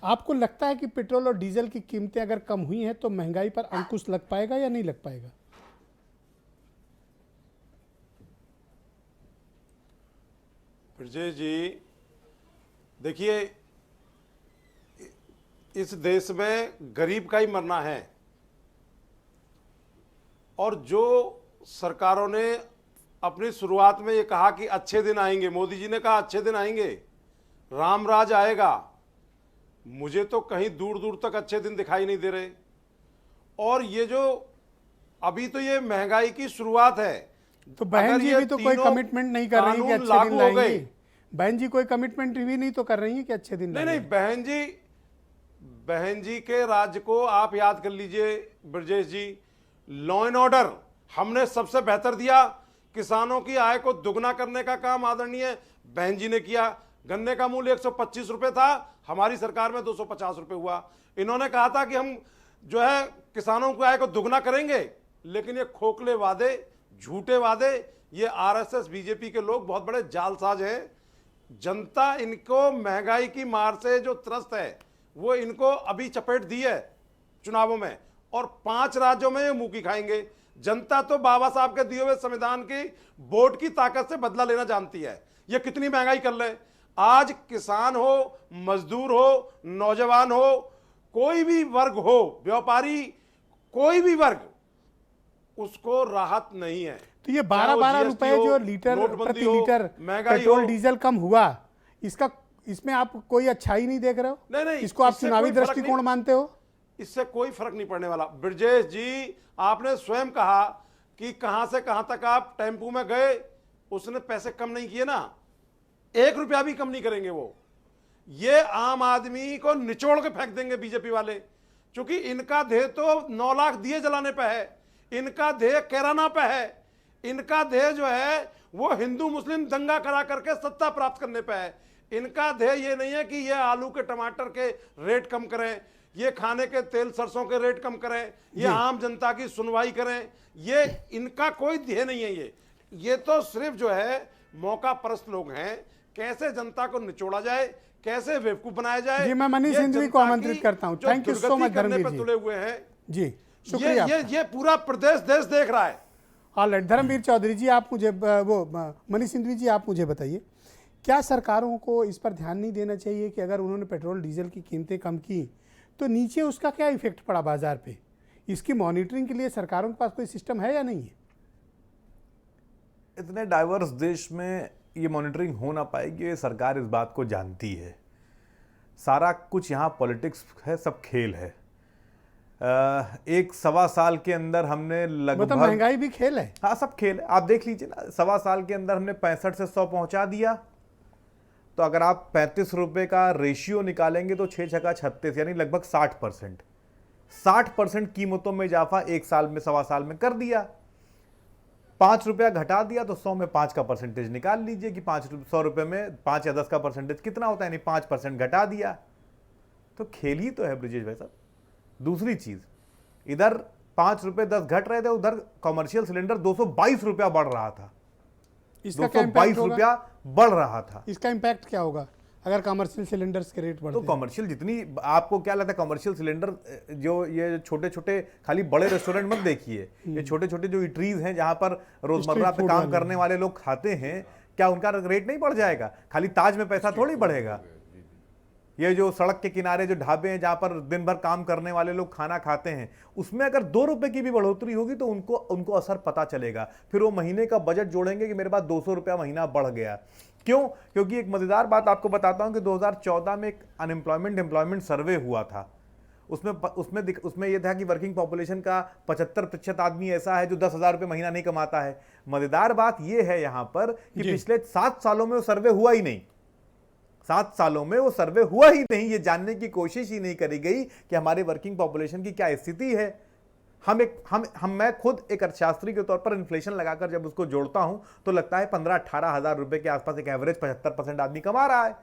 आपको लगता है कि पेट्रोल और डीजल की कीमतें अगर कम हुई हैं तो महंगाई पर अंकुश लग पाएगा या नहीं लग पाएगा? ब्रजेश जी, देखिए, इस देश में गरीब का ही मरना है, और जो सरकारों ने अपनी शुरुआत में ये कहा कि अच्छे दिन आएंगे, मोदी जी ने कहा अच्छे दिन आएंगे, राम राज आएगा, मुझे तो कहीं दूर दूर तक अच्छे दिन दिखाई नहीं दे रहे। और ये जो अभी तो ये महंगाई की शुरुआत है, तो बहन जी भी तो कोई कमिटमेंट नहीं कर रही कि अच्छे दिन लाएंगे। बहन जी कोई कमिटमेंट भी नहीं तो कर रही है कि अच्छे दिन नहीं, बहन जी के राज्य को आप याद कर लीजिए ब्रजेश जी। लॉ एंड ऑर्डर हमने सबसे बेहतर दिया, किसानों की आय को दुगना करने का काम आदरणीय बहन जी ने किया। गन्ने का मूल्य 125 रुपए था, हमारी सरकार में 250 रुपए हुआ। इन्होंने कहा था कि हम जो है किसानों की आय को दुगना करेंगे, लेकिन ये खोखले वादे, झूठे वादे, ये आरएसएस बीजेपी के लोग बहुत बड़े जालसाज हैं। जनता इनको महंगाई की मार से जो त्रस्त है वो इनको अभी चपेट दी है चुनावों में, और 5 राज्यों में ये मुंह की खाएंगे। जनता तो बाबा साहब के दिए हुए संविधान की वोट की ताकत से बदला लेना जानती है। ये कितनी महंगाई कर ले, आज किसान हो, मजदूर हो, नौजवान हो, कोई भी वर्ग हो, व्यापारी, कोई भी वर्ग, उसको राहत नहीं है। तो ये 12-12 रुपए जो लीटर प्रति लीटर पेट्रोल डीजल कम हुआ, इसमें आप कोई अच्छाई नहीं देख रहे हो? नहीं, इसको आप चुनावी दृष्टिकोण मानते हो? इससे कोई फर्क नहीं पड़ने वाला। ब्रजेश जी, आपने स्वयं कहा कि कहां से कहां तक आप टेम्पू में गए, उसने पैसे कम नहीं किए ना, 1 रुपया भी कम नहीं करेंगे वो। ये आम आदमी को निचोड़ के फेंक देंगे बीजेपी वाले, क्योंकि इनका ध्येय तो 9 लाख दिए जलाने पे है, इनका ध्येय कैराना पे है, इनका ध्येय जो है वो हिंदू मुस्लिम दंगा करा करके सत्ता प्राप्त करने पे है। इनका ध्येय ये नहीं है कि ये आलू के टमाटर के रेट कम करें, ये खाने के तेल सरसों के रेट कम करें, ये आम जनता की सुनवाई करें, ये इनका कोई ध्येय नहीं है। ये तो सिर्फ जो है मौका परस्त लोग हैं। कैसे जनता को निचोड़ा जाए, कैसे बेवकूफ बनाया जाए। जी, मैं मनीष सिंधवी को आमंत्रित करता हूं। Thank you so much Dharmveer ji. तुले हुए हैं जी, शुक्रिया। ये पूरा प्रदेश देश देख रहा है। ऑलराइट, धर्मवीर चौधरी जी, आप मुझे मनीष सिंधवी जी, आप मुझे बताइए, क्या सरकारों को इस पर ध्यान नहीं देना चाहिए कि अगर उन्होंने पेट्रोल डीजल की कीमतें कम की तो नीचे उसका क्या इफेक्ट पड़ा बाजार पे? इसकी मॉनिटरिंग के लिए सरकारों के पास कोई सिस्टम है या नहीं है? इतने डाइवर्स देश में ये मॉनिटरिंग हो ना पाएगी, ये सरकार इस बात को जानती है। सारा कुछ यहाँ पॉलिटिक्स है, सब खेल है। 1-1.25 साल के अंदर हमने लगभग, मतलब महंगाई भी खेल है। हाँ, सब खेल है। आप देख लीजिए ना, 1.25 साल के अंदर हमने 65 से 100 पहुंचा दिया। तो अगर आप 35 रुपए का रेशियो निकालेंगे तो 6 छक्का 36, यानी लगभग 60%। 60% कीमतों में इजाफा 1 साल में, 1.25 साल में कर दिया। 5 रुपया घटा दिया तो 100 में 5 का परसेंटेज निकाल लीजिए कि 100 रुपये में 5 या 10 का परसेंटेज कितना होता है, यानी 5% घटा दिया। तो खेल ही तो है ब्रजेश भाई साहब। दूसरी चीज, इधर 5 रुपये 10 घट रहे थे, उधर कमर्शियल सिलेंडर 222 रुपया बढ़ रहा था। इसका 222 रुपया बढ़ रहा था। इसका इम्पैक्ट क्या होगा अगर कमर्शियल सिलेंडर्स के रेट बढ़ते? तो कमर्शियल जितनी, आपको क्या लगता है कमर्शियल सिलेंडर, जो ये छोटे छोटे, खाली बड़े रेस्टोरेंट मत देखिए, ये छोटे छोटे जो इटरीज हैं जहां पर रोजमर्रा पे काम करने वाले लोग खाते हैं, क्या उनका रेट नहीं बढ़ जाएगा? खाली ताज में पैसा थोड़ी बढ़ेगा। ये जो सड़क के किनारे जो ढाबे हैं जहां पर दिन भर काम करने वाले लोग खाना खाते हैं, उसमें अगर 2 रुपए की भी बढ़ोतरी होगी तो उनको असर पता चलेगा। फिर वो महीने का बजट जोड़ेंगे कि मेरे पास 200 रुपया महीना बढ़ गया। क्यों? क्योंकि एक मजेदार बात आपको बताता हूं कि 2014 में एक अनएम्प्लॉयमेंट सर्वे हुआ था। उसमें यह था कि वर्किंग पॉपुलेशन का 75% आदमी ऐसा है जो 10,000 रुपये महीना नहीं कमाता है। मजेदार बात यह है यहां पर कि पिछले 7 सालों में वो सर्वे हुआ ही नहीं। 7 सालों में वो सर्वे हुआ ही नहीं, ये जानने की कोशिश ही नहीं करी गई कि हमारे वर्किंग पॉपुलेशन की क्या स्थिति है। मैं खुद एक अर्थशास्त्री के तौर पर इन्फ्लेशन लगाकर जब उसको जोड़ता हूं तो लगता है 15-18 हजार रुपए के आसपास एक एवरेज 75% आदमी कमा रहा है।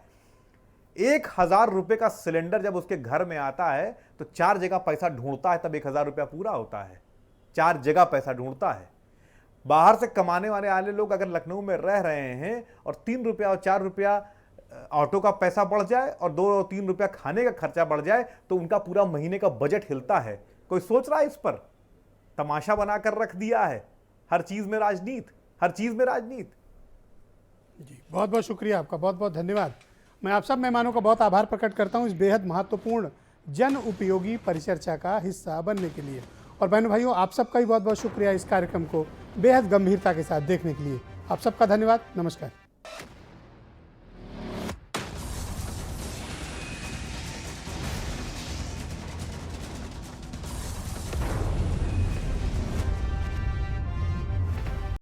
1,000 रुपए का सिलेंडर जब उसके घर में आता है तो 4 जगह पैसा ढूंढता है, तब 1,000 रुपया पूरा होता है। 4 जगह पैसा ढूंढता है। बाहर से कमाने वाले लोग अगर लखनऊ में रह रहे हैं और 3 रुपया और 4 रुपया ऑटो का पैसा बढ़ जाए और 2-3 रुपया खाने का खर्चा बढ़ जाए तो उनका पूरा महीने का बजट हिलता है। कोई सोच रहा है इस पर? तमाशा बनाकर रख दिया है। हर चीज में राजनीति, हर चीज में राजनीति। जी, बहुत बहुत शुक्रिया आपका, बहुत बहुत धन्यवाद। मैं आप सब मेहमानों का बहुत आभार प्रकट करता हूं इस बेहद महत्वपूर्ण जन उपयोगी परिचर्चा का हिस्सा बनने के लिए। और बहनों भाइयों, आप सबका भी बहुत बहुत शुक्रिया इस कार्यक्रम को बेहद गंभीरता के साथ देखने के लिए। आप सबका धन्यवाद। नमस्कार।